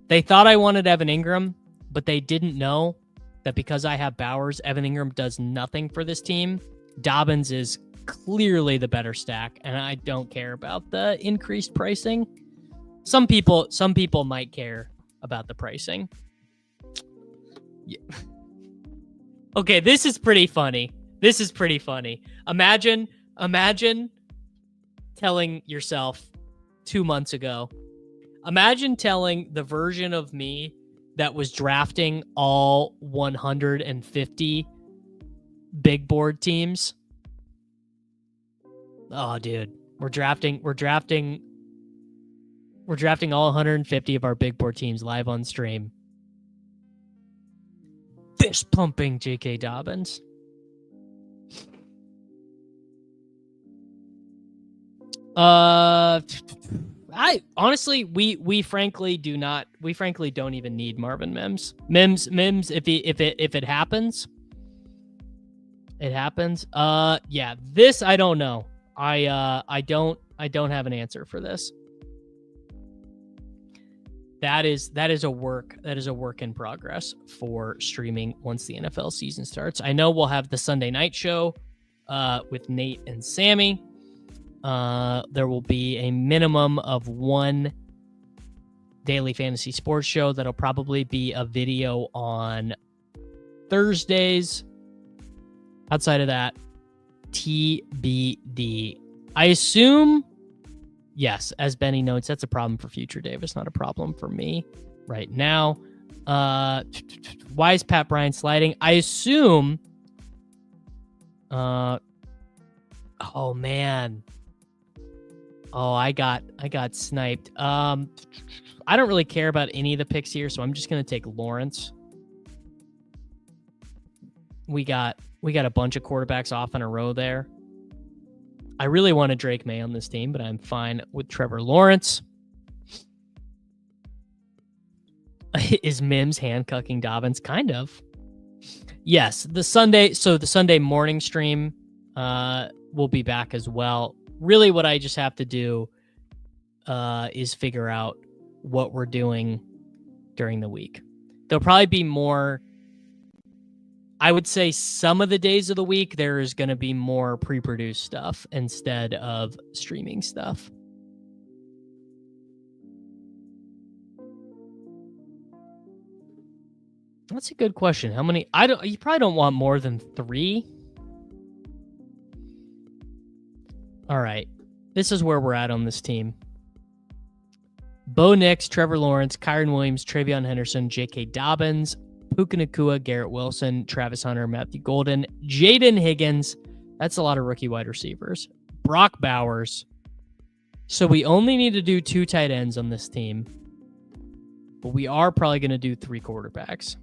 They thought I wanted Evan Ingram, but they didn't know that because I have Bowers, Evan Ingram does nothing for this team. Dobbins is clearly the better stack, and I don't care about the increased pricing. Some people might care about the pricing. Yeah. Okay, this is pretty funny. Imagine telling yourself 2 months ago. Imagine telling the version of me that was drafting all 150 big board teams. Oh, dude, we're drafting all 150 of our big board teams live on stream. Fist pumping J.K. Dobbins. I honestly, we frankly don't even need Marvin Mims. Mims, if it happens, it happens. Yeah, this I don't know. I don't have an answer for this. That is a work in progress for streaming once the NFL season starts. I know we'll have the Sunday night show with Nate and Sammy. There will be a minimum of one daily fantasy sports show that'll probably be a video on Thursdays. Outside of that, TBD. I assume, yes, as Benny notes, that's a problem for future Davis, not a problem for me right now. Why is Pat Bryant sliding? I assume. Oh man. Oh, I got sniped. I don't really care about any of the picks here, so I'm just gonna take Lawrence. We got a bunch of quarterbacks off in a row there. I really wanted Drake Maye on this team, but I'm fine with Trevor Lawrence. Is Mims hand-cucking Dobbins? Kind of. Yes, the Sunday morning stream will be back as well. Really what I just have to do is figure out what we're doing during the week. There'll probably be more. I would say some of the days of the week, there is going to be more pre-produced stuff instead of streaming stuff. That's a good question. How many? You probably don't want more than 3. All right. This is where we're at on this team. Bo Nix, Trevor Lawrence, Kyren Williams, Travion Henderson, J.K. Dobbins, Puka Nacua, Garrett Wilson, Travis Hunter, Matthew Golden, Jaden Higgins. That's a lot of rookie wide receivers. Brock Bowers. So we only need to do 2 tight ends on this team. But we are probably going to do 3 quarterbacks.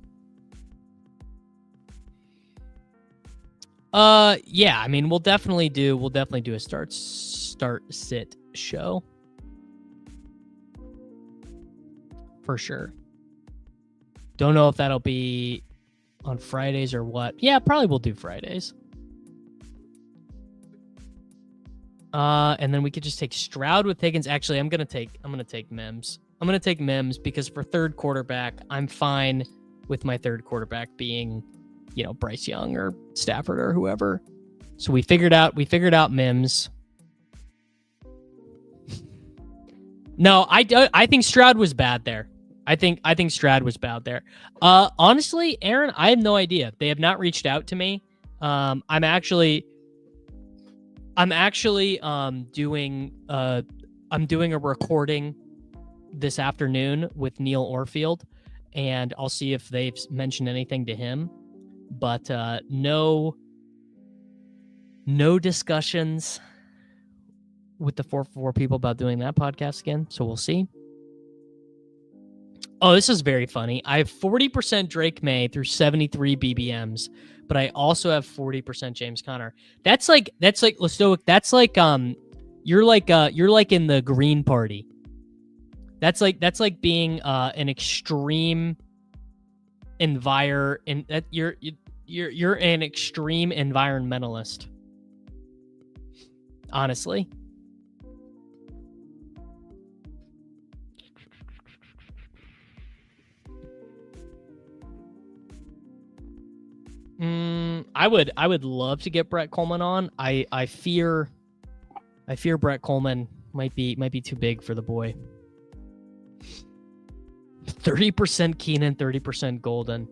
Yeah, I mean, we'll definitely do a start sit show. For sure. Don't know if that'll be on Fridays or what. Yeah, probably we'll do Fridays. And then we could just take Stroud with Higgins. Actually, I'm gonna take Mims. I'm gonna take Mims because for third quarterback, I'm fine with my third quarterback being, Bryce Young or Stafford or whoever. So we figured out Mims. No, I think Stroud was bad there. I think Stroud was bad there. Honestly, Aaron, I have no idea. They have not reached out to me. I'm actually doing a recording this afternoon with Neil Orfield, and I'll see if they've mentioned anything to him. But no discussions with the 4 people about doing that podcast again. So we'll see. Oh, this is very funny. I have 40% Drake May through 73 BBMs, but I also have 40% James Conner. That's like Stoic. That's like you're like in the Green Party. That's like being an extreme you're an extreme environmentalist. Honestly. I would love to get Brett Coleman on. I fear Brett Coleman might be too big for the boy. 30% Keenan, 30% Golden.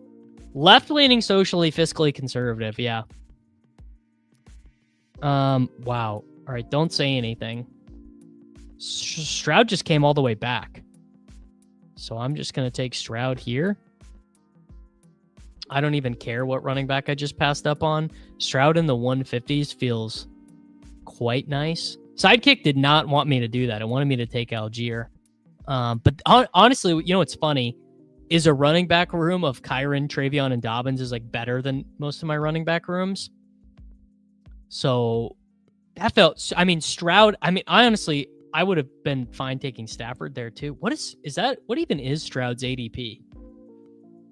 Left-leaning, socially, fiscally conservative. Yeah. Wow. All right. Don't say anything. Stroud just came all the way back. So I'm just going to take Stroud here. I don't even care what running back I just passed up on. Stroud in the 150s feels quite nice. Sidekick did not want me to do that. It wanted me to take Algier. But honestly, what's funny is a running back room of Kyren, Travion, and Dobbins is like better than most of my running back rooms. So that felt, Stroud, I would have been fine taking Stafford there too. What even is Stroud's ADP?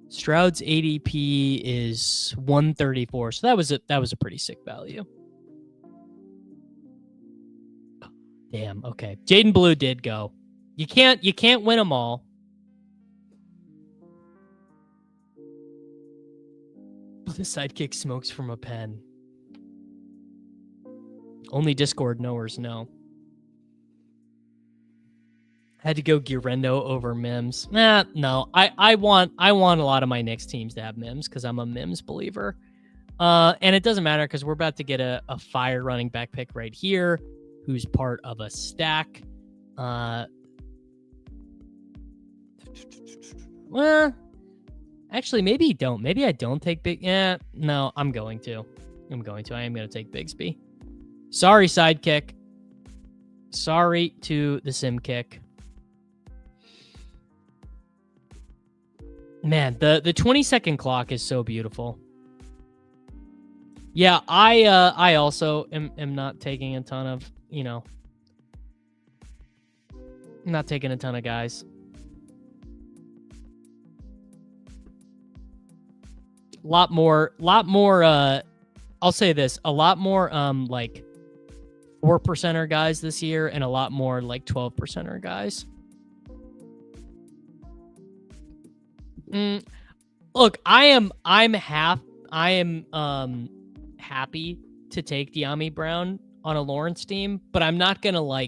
Stroud's ADP is 134. So that was a pretty sick value. Damn. Okay. Jaden Blue did go. You can't win them all. The sidekick smokes from a pen. Only Discord knowers know. Had to go Girendo over Mims. No. I want a lot of my next teams to have Mims because I'm a Mims believer. And it doesn't matter because we're about to get a fire running back pick right here, who's part of a stack. Well, actually, maybe you don't. Maybe I don't take big. Yeah, no, I'm going to. I am going to take Bigsby. Sorry, sidekick. Sorry to the sim kick. Man, the 20-second clock is so beautiful. Yeah, I also am not taking a ton of, I'm not taking a ton of guys. Lot more, I'll say this, a lot more, like 4%er guys this year and a lot more like 12%er guys. Look, I'm happy to take Dyami Brown on a Lawrence team, but I'm not gonna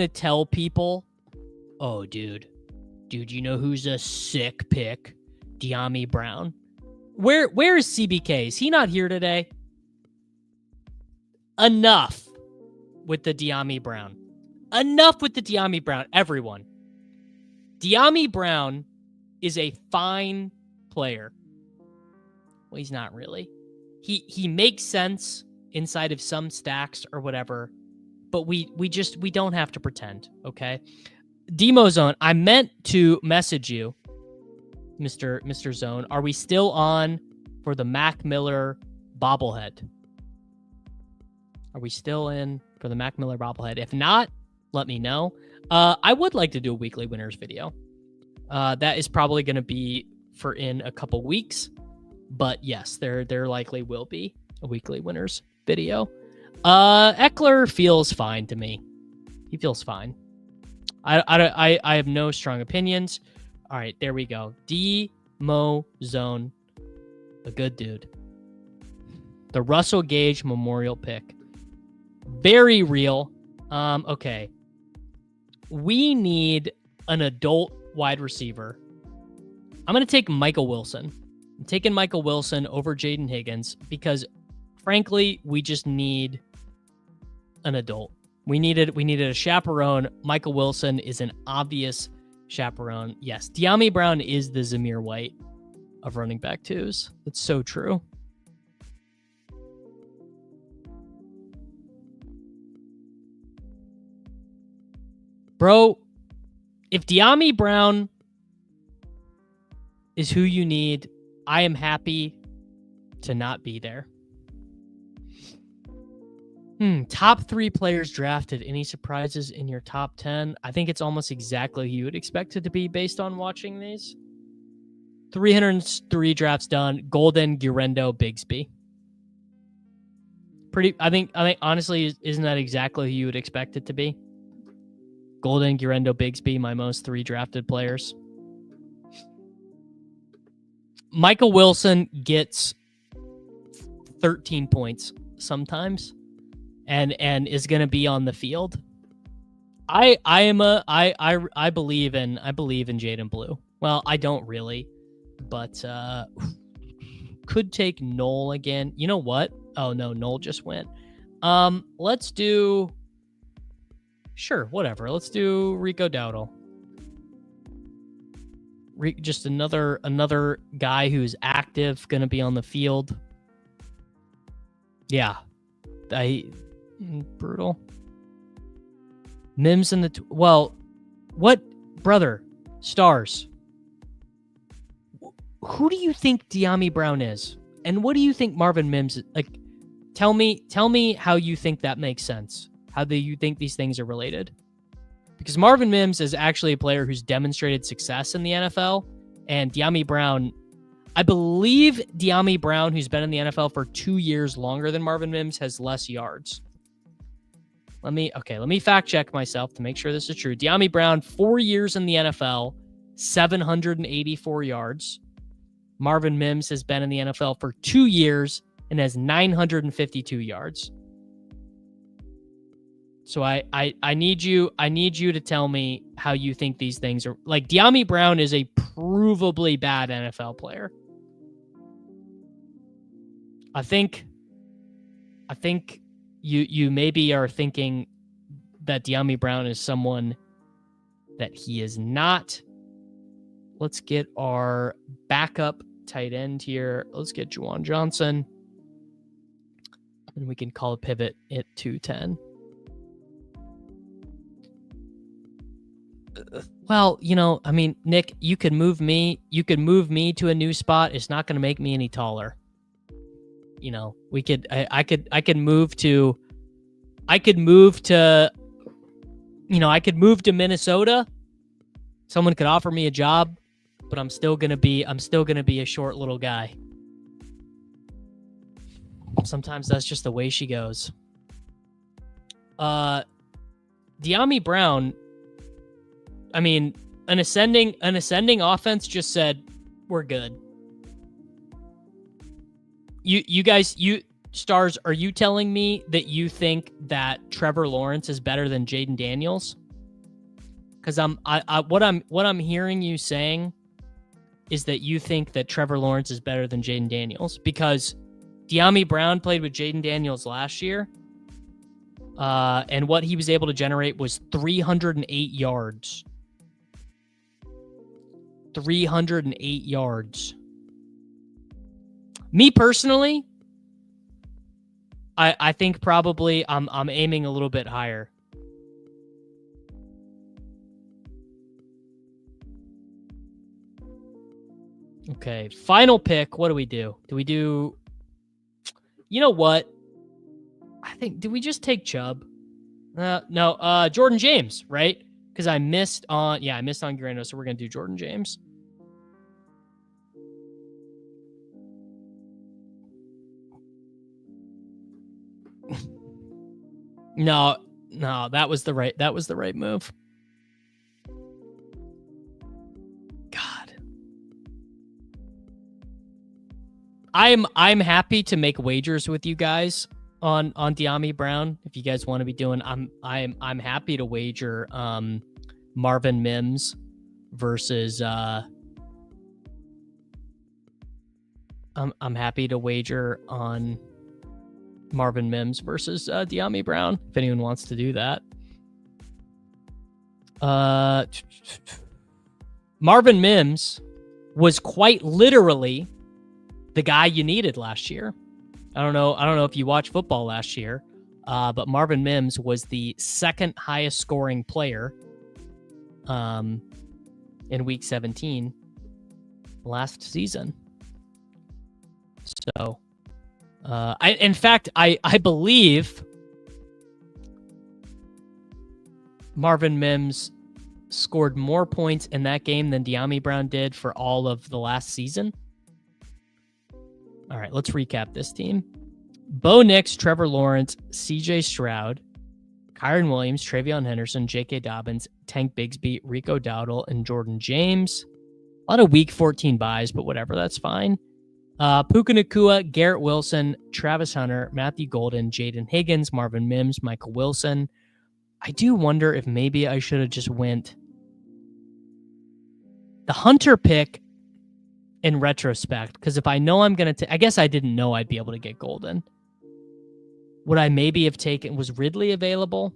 tell people, oh, dude, you know who's a sick pick? Dyami Brown. Where is CBK? Is he not here today? Enough with the Dyami Brown. Enough with the Dyami Brown, everyone. Dyami Brown is a fine player. Well, he's not really. He makes sense inside of some stacks or whatever, but we don't have to pretend, okay? Demo Zone, I meant to message you, Mr. Zone. Are we still on for the Mac Miller bobblehead? Are we still in for the Mac Miller bobblehead? If not, let me know. I would like to do a weekly winners video. That is probably going to be for in a couple weeks, but yes, there likely will be a weekly winners video. Eckler feels fine to me. He feels fine. I have no strong opinions. All right, there we go. Demo Zone, the good dude. The Russell Gage Memorial pick. Very real. Okay. We need an adult wide receiver. I'm going to take Michael Wilson. I'm taking Michael Wilson over Jaden Higgins because, frankly, we just need an adult. We needed a chaperone. Michael Wilson is an obvious chaperone. Yes, Dyami Brown is the Zamir White of running back twos. That's so true. Bro, if Dyami Brown is who you need, I am happy to not be there. Top 3 players drafted. Any surprises in your top 10? I think it's almost exactly who you would expect it to be based on watching these. 303 drafts done. Golden, Guerrero, Bigsby. I think honestly, isn't that exactly who you would expect it to be? Golden, Guerrero, Bigsby, my most 3 drafted players. Michael Wilson gets 13 points sometimes and is going to be on the field. I believe in Jaden Blue. Well, I don't really, but could take Noel again. You know what? Oh no, Noel just went. Let's do sure, whatever. Let's do Rico Dowdle. Just another guy who's active, going to be on the field. Yeah. Brutal. Mims in the... what? Brother. Stars. Who do you think Dyami Brown is? And what do you think Marvin Mims is? Like, tell me how you think that makes sense. How do you think these things are related? Because Marvin Mims is actually a player who's demonstrated success in the NFL. And Dyami Brown... I believe Dyami Brown, who's been in the NFL for 2 years longer than Marvin Mims, has less yards. Let me fact check myself to make sure this is true. Dyami Brown, 4 years in the NFL, 784 yards. Marvin Mims has been in the NFL for 2 years and has 952 yards. So I need you to tell me how you think these things are. Like, Dyami Brown is a provably bad NFL player. I think you maybe are thinking that Dyami Brown is someone that he is not. Let's get our backup tight end here. Let's get Juwan Johnson. And we can call a pivot at 210. Well, I mean, Nick, you could move me to a new spot. It's not going to make me any taller. I could move to Minnesota. Someone could offer me a job, but I'm still going to be a short little guy. Sometimes that's just the way she goes. Dyami Brown, I mean, an ascending offense just said, we're good. You guys, Stars, are you telling me that you think that Trevor Lawrence is better than Jaden Daniels? Because what I'm hearing you saying is that you think that Trevor Lawrence is better than Jaden Daniels, because Dyami Brown played with Jaden Daniels last year, and what he was able to generate was 308 yards. 308 yards. Me personally, I think probably I'm aiming a little bit higher. Okay, final pick. What do we do? Do we do... You know what? I think, did we just take Chubb? No, Jordan James, right? Because I missed on Grando, so we're going to do Jordan James. No, that was the right move. God. I'm happy to make wagers with you guys on Dyami Brown. If you guys want to be doing, I'm happy to wager Marvin Mims versus I'm happy to wager on Marvin Mims versus Dyami Brown, if anyone wants to do that. Marvin Mims was quite literally the guy you needed last year. I don't know if you watched football last year, but Marvin Mims was the second highest scoring player in week 17 last season. So I believe Marvin Mims scored more points in that game than Dyami Brown did for all of the last season. All right, let's recap this team. Bo Nix, Trevor Lawrence, CJ Stroud, Kyren Williams, Travion Henderson, J.K. Dobbins, Tank Bigsby, Rico Dowdle, and Jordan James. A lot of week 14 buys, but whatever, that's fine. Puka Nacua, Garrett Wilson, Travis Hunter, Matthew Golden, Jaden Higgins, Marvin Mims, Michael Wilson. I do wonder if maybe I should have just went the Hunter pick in retrospect, because if I know I'm going to I guess I didn't know I'd be able to get Golden. Would I maybe have taken, was Ridley available?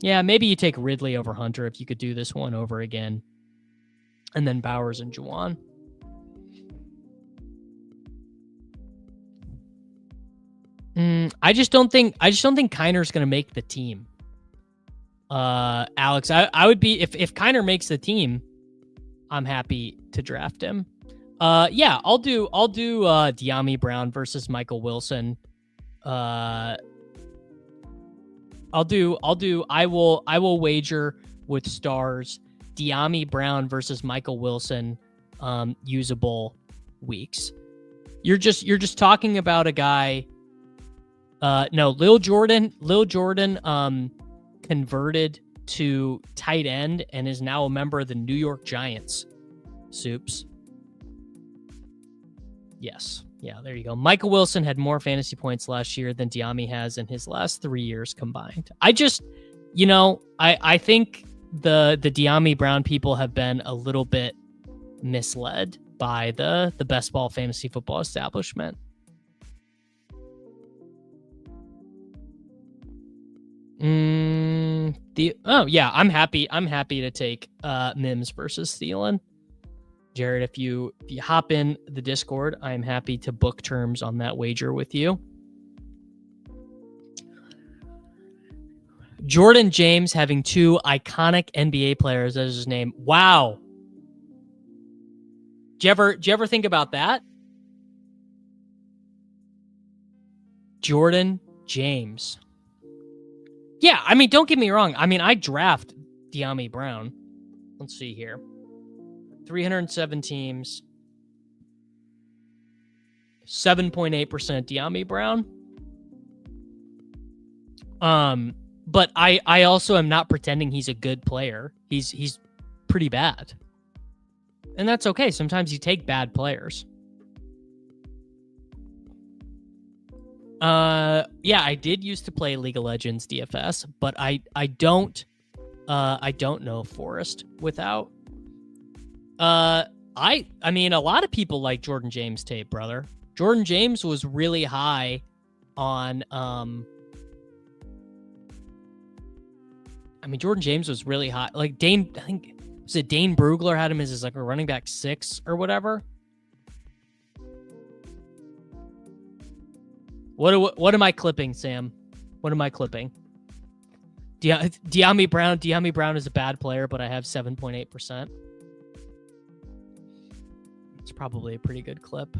Yeah, maybe you take Ridley over Hunter if you could do this one over again. And then Bowers and Juwan. I just don't think Kyner's going to make the team. Alex, I would be, if Kyner makes the team, I'm happy to draft him. Yeah, I'll do Dyami Brown versus Michael Wilson. I will wager with Stars Dyami Brown versus Michael Wilson usable weeks. You're just talking about a guy. No, Lil Jordan converted to tight end and is now a member of the New York Giants. Soups. Yes. Yeah, there you go. Michael Wilson had more fantasy points last year than Dyami has in his last 3 years combined. I just, I think the Dyami Brown people have been a little bit misled by the best ball fantasy football establishment. I'm happy to take Mims versus Thielen. Jared, if you hop in the Discord, I'm happy to book terms on that wager with you. Jordan James having two iconic NBA players as his name. Wow. Do you ever think about that? Jordan James. Yeah, I mean, don't get me wrong. I mean, I draft Dyami Brown. Let's see here. 307 teams. 7.8% Dyami Brown. But I also am not pretending he's a good player. He's pretty bad. And that's okay. Sometimes you take bad players. Yeah, I did used to play League of Legends DFS, but I don't know Forrest without. I mean, a lot of people like Jordan James tape, brother. Jordan James was really high on I mean, Jordan James was really high. Like Dane, I think was it Dane Brugler had him as like a running back 6 or whatever. What am I clipping, Sam? What am I clipping? Dyami Brown. Dyami Brown is a bad player, but I have 7.8%. It's probably a pretty good clip.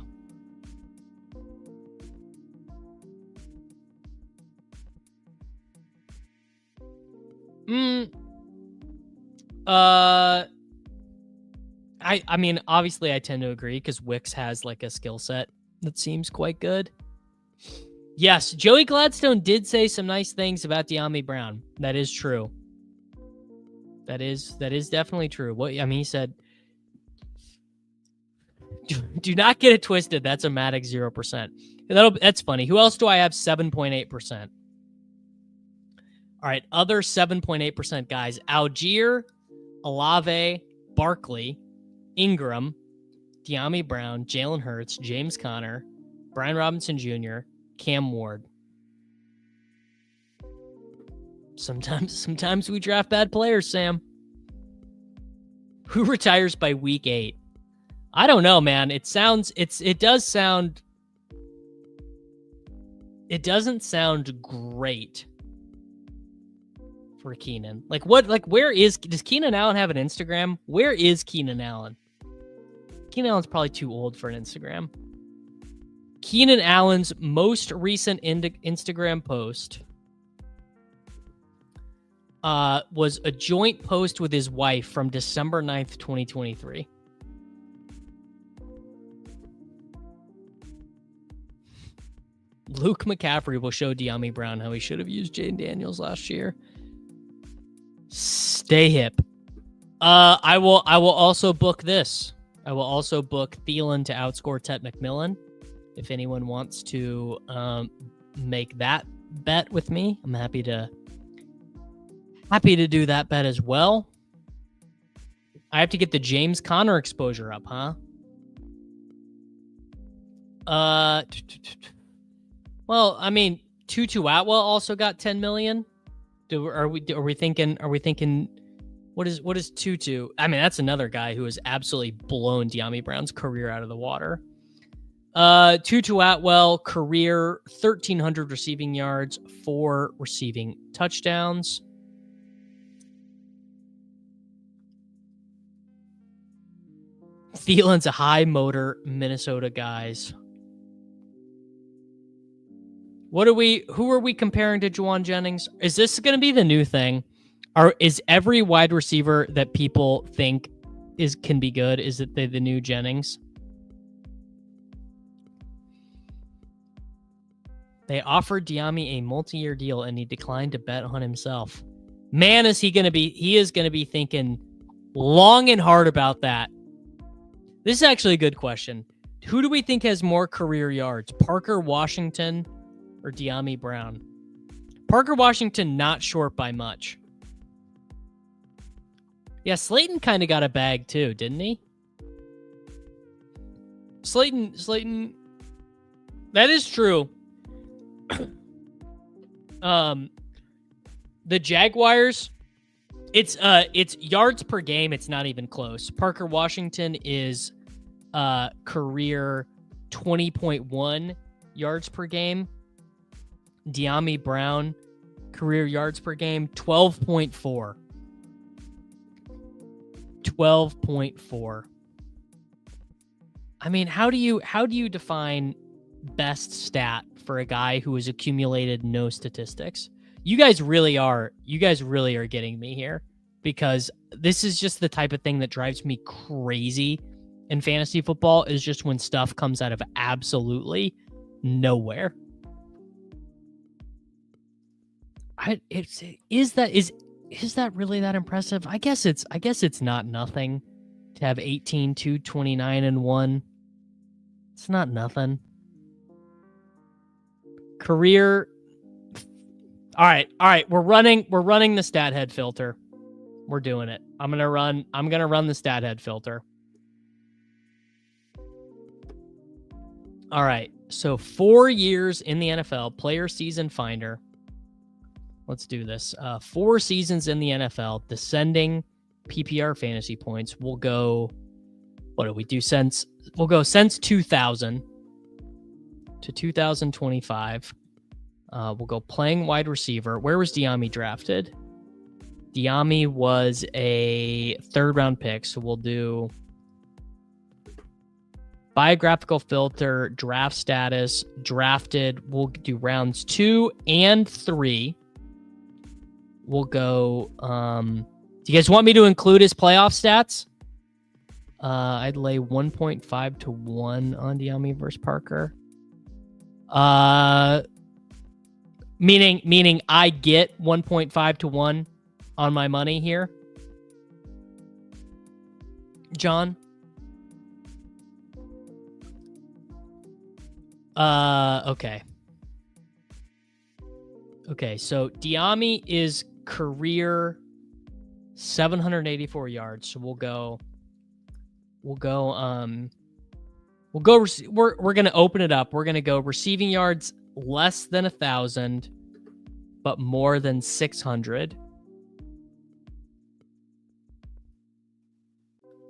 I mean, obviously I tend to agree because Wicks has like a skill set that seems quite good. Yes, Joey Gladstone did say some nice things about Dyami Brown. That is true. That is definitely true. What I mean, he said, "Do not get it twisted. That's a Matic 0%." That's funny. Who else do I have 7.8%? All right, other 7.8% guys: Algier, Olave, Barkley, Ingram, Dyami Brown, Jalen Hurts, James Conner, Brian Robinson Jr., Cam Ward. Sometimes we draft bad players, Sam. Who retires by week 8? I don't know, man. It doesn't sound great for Keenan. Does Keenan Allen have an Instagram? Where is Keenan Allen? Keenan Allen's probably too old for an Instagram. Keenan Allen's most recent Instagram post was a joint post with his wife from December 9th, 2023. Luke McCaffrey will show Dyami Brown how he should have used Jaden Daniels last year. Stay hip. I will also book this. I will also book Thielen to outscore Ted McMillan. If anyone wants to make that bet with me, I'm happy to do that bet as well. I have to get the James Conner exposure up, huh? Well, I mean, Tutu Atwell also got 10 million. Are we thinking? What is Tutu? I mean, that's another guy who has absolutely blown Dyami Brown's career out of the water. Tutu Atwell, career 1,300 receiving yards, 4 receiving touchdowns. Thielen's a high motor Minnesota guys. Who are we comparing to Juwan Jennings? Is this going to be the new thing? Is every wide receiver that people think can be good, is it the new Jennings? They offered Dyami a multi-year deal and he declined to bet on himself. Man, he is going to be thinking long and hard about that. This is actually a good question. Who do we think has more career yards? Parker Washington or Dyami Brown? Parker Washington not short by much. Yeah, Slayton kind of got a bag too, didn't he? Slayton. That is true. The Jaguars, it's yards per game. It's not even close. Parker Washington is career 20.1 yards per game. Dyami Brown, career yards per game, 12.4. 12.4. I mean, how do you define best stat for a guy who has accumulated no statistics? You guys really are getting me here, because this is just the type of thing that drives me crazy in fantasy football, is just when stuff comes out of absolutely nowhere. Is that really that impressive? I guess it's not nothing to have 18, 2, 29, and 1. It's not nothing. Career. All right. We're running the stat head filter. We're doing it. I'm gonna run the stat head filter. All right. So 4 years in the NFL, player season finder. Let's do this. 4 seasons in the NFL, descending PPR fantasy points. We'll go. What do we do since? We'll go since 2000 to 2025. We'll go playing wide receiver. Where was Dyami drafted? Dyami was a 3rd round pick. So we'll do biographical filter, draft status, drafted. We'll do rounds 2 and 3. We'll go. Do you guys want me to include his playoff stats? I'd lay 1.5 to 1 on Dyami versus Parker. Meaning I get 1.5 to 1 on my money here. John? Okay. Okay, so Dyami is career 784 yards. So we're going to open it up. We're going to go receiving yards less than 1,000, but more than 600.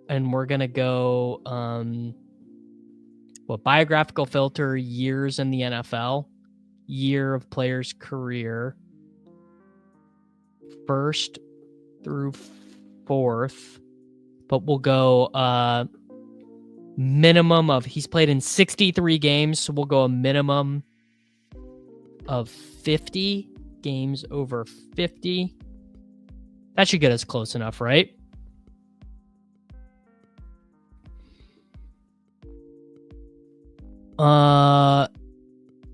And we're going to go, biographical filter, years in the NFL, year of player's career, 1st through 4th, but we'll go, minimum of, he's played in 63 games, so we'll go a minimum of 50 games over 50. That should get us close enough, right?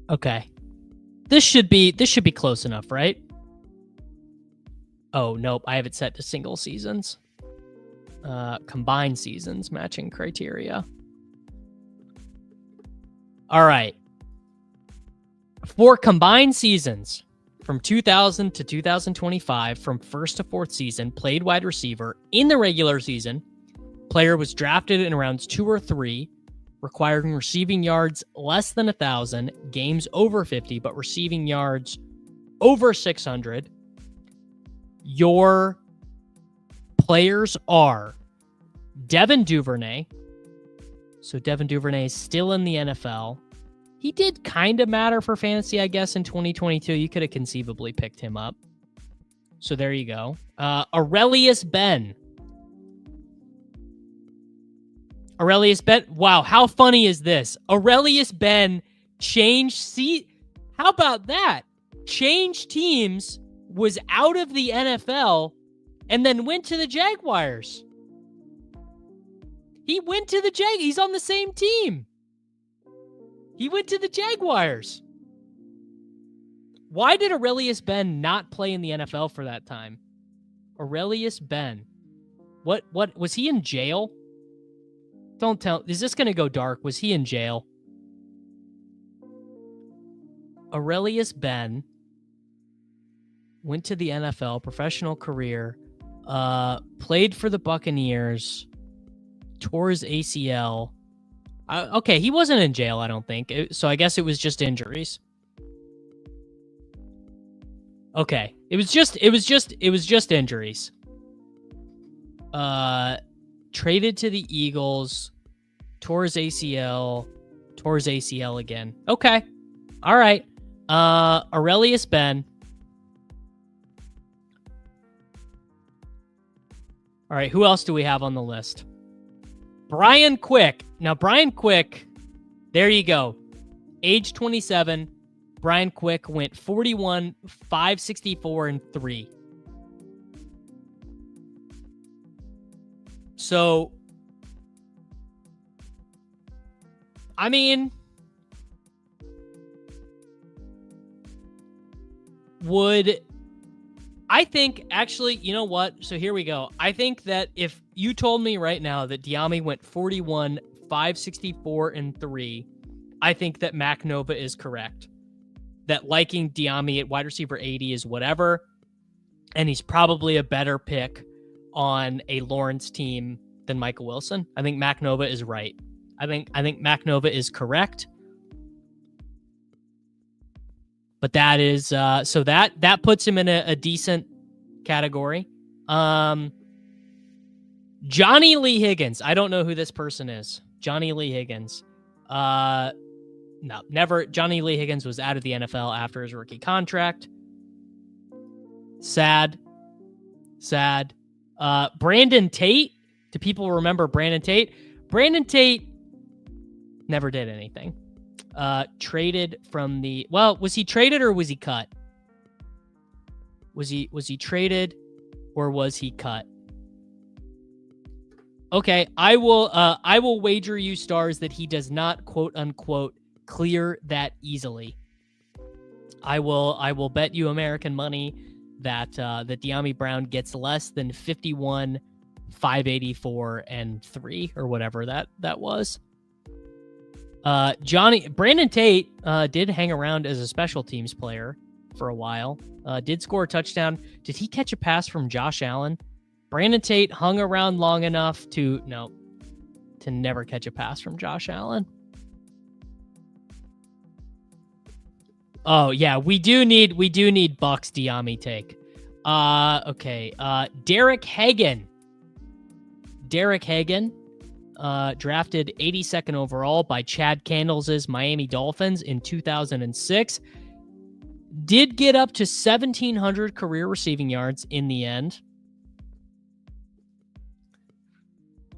Okay. This should be close enough, right? Oh, nope, I have it set to single seasons. Combined seasons, matching criteria. All right. For combined seasons from 2000 to 2025, from 1st to 4th season, played wide receiver in the regular season, player was drafted in rounds 2 or 3, requiring receiving yards less than 1,000, games over 50, but receiving yards over 600. Your players are Devin Duvernay. So Devin Duvernay is still in the NFL. He did kind of matter for fantasy, I guess, in 2022. You could have conceivably picked him up. So there you go. Aurelius Ben. Wow, how funny is this? Aurelius Ben changed seat. How about that? Changed teams, was out of the NFL, and then went to the Jaguars. He went to the He's on the same team. He went to the Jaguars. Why did Aurelius Ben not play in the NFL for that time? Aurelius Ben. What was he in jail? Don't tell. Is this going to go dark? Was he in jail? Aurelius Ben went to the NFL, professional career, played for the Buccaneers, tore his ACL. Okay, he wasn't in jail, I don't think. So I guess it was just injuries. Okay, it was just injuries. Traded to the Eagles, tore his ACL again. Okay, all right. Aurelius Ben. All right, who else do we have on the list? Brian Quick. Now, Brian Quick, there you go. Age 27. Brian Quick went 41, 564, and 3. So, I mean, would I think, actually, you know what? So here we go. I think that if you told me right now that Dyami went 41, 564, and 3, I think that Mac Nova is correct. That liking Dyami at wide receiver 80 is whatever, and he's probably a better pick on a Lawrence team than Michael Wilson. I think Mac Nova is right. I think Mac Nova is correct. But that is so that puts him in a decent category. Johnny Lee Higgins. I don't know who this person is. Johnny Lee Higgins. No, never. Johnny Lee Higgins was out of the NFL after his rookie contract. Sad. Brandon Tate. Do people remember Brandon Tate? Brandon Tate never did anything. Traded from the, well, was he traded or was he cut? Was he traded or was he cut? Okay, I will wager you stars that he does not, quote unquote, clear that easily. I will bet you American money that that Dyami Brown gets less than 51, 584, and 3 or whatever that was. Brandon Tate did hang around as a special teams player for a while. Did score a touchdown. Did he catch a pass from Josh Allen? Brandon Tate hung around long enough to never catch a pass from Josh Allen. Oh yeah, we do need Bucks Dyami take. Okay. Derek Hagan. Drafted 82nd overall by Chad Candles' Miami Dolphins in 2006. Did get up to 1,700 career receiving yards in the end.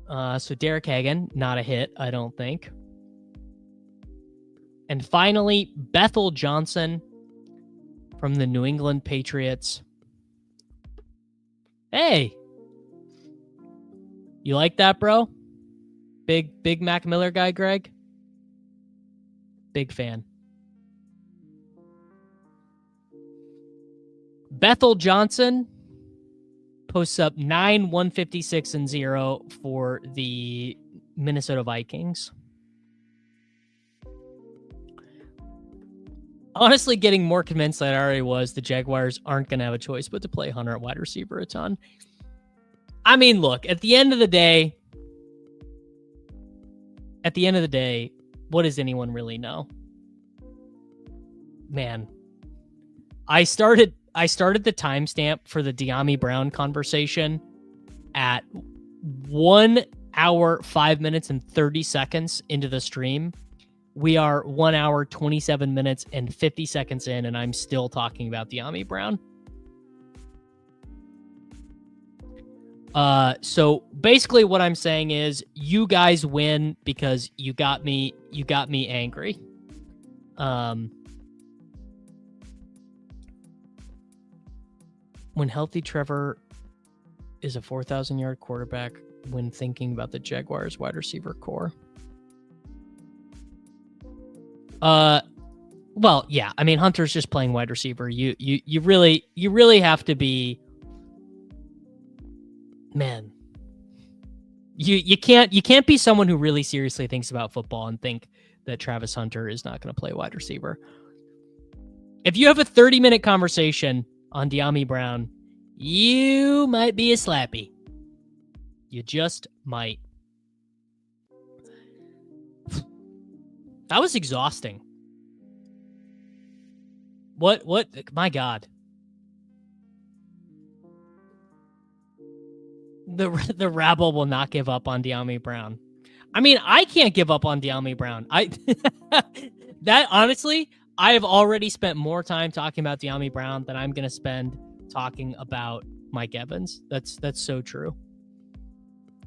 So Derek Hagan, not a hit, I don't think. And finally, Bethel Johnson from the New England Patriots. Hey! You like that, bro? Big Mac Miller guy, Greg? Big fan. Bethel Johnson posts up 9, 156, and 0 for the Minnesota Vikings. Honestly, getting more convinced than I already was the Jaguars aren't going to have a choice but to play Hunter at wide receiver a ton. I mean, look, at the end of the day, what does anyone really know? Man, I started the timestamp for the Dyami Brown conversation at 1 hour, 5 minutes, and 30 seconds into the stream. We are 1 hour, 27 minutes, and 50 seconds in, and I'm still talking about Dyami Brown. So basically what I'm saying is you guys win because you got me angry. When healthy, Trevor is a 4,000-yard quarterback when thinking about the Jaguars wide receiver core. Well, yeah, I mean, Hunter's just playing wide receiver. You really have to be, man. You can't be someone who really seriously thinks about football and think that Travis Hunter is not going to play wide receiver. If you have a 30-minute conversation on Dyami Brown, you might be a slappy. You just might. That was exhausting. What? My God. The rabble will not give up on Dyami Brown. I mean, I can't give up on Dyami Brown. That honestly, I have already spent more time talking about Dyami Brown than I'm going to spend talking about Mike Evans. That's so true.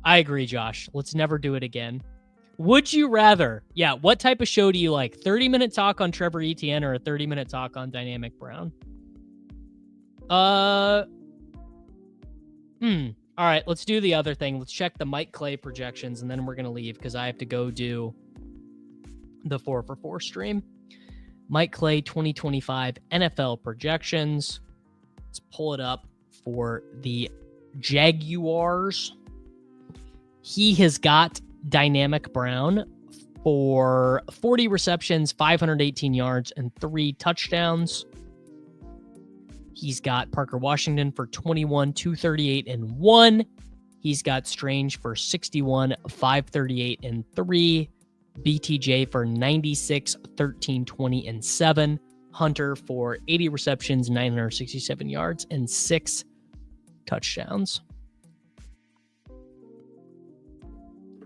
I agree, Josh. Let's never do it again. Would you rather? Yeah, what type of show do you like? 30-minute talk on Trevor Etienne or a 30-minute talk on Dynamic Brown? All right, let's do the other thing. Let's check the Mike Clay projections, and then we're going to leave because I have to go do the 4for4 stream. Mike Clay 2025 NFL projections. Let's pull it up. for the Jaguars. He has got Dynamic Brown for 40 receptions, 518 yards, and 3 touchdowns. He's got Parker Washington for 21, 238, and 1. He's got Strange for 61, 538, and 3. BTJ for 96, 13, 20, and 7. Hunter for 80 receptions, 967 yards, and 6 touchdowns.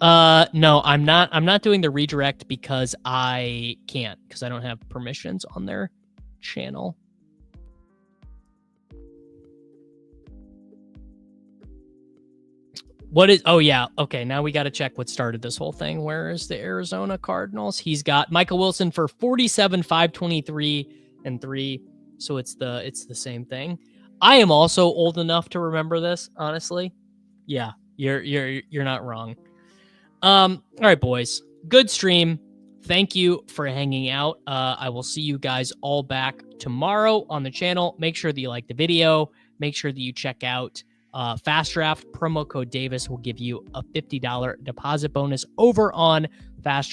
No, I'm not doing the redirect because I can't, because I don't have permissions on their channel. Oh yeah, okay, now we got to check what started this whole thing. Where is the Arizona Cardinals? He's got Michael Wilson for 47, 523, and 3. So it's the same thing. I am also old enough to remember this, honestly. Yeah, you're not wrong. All right, boys. Good stream. Thank you for hanging out. I will see you guys all back tomorrow on the channel. Make sure that you like the video. Make sure that you check out Fast Draft. Promo code Davis will give you a $50 deposit bonus over on Fast Draft.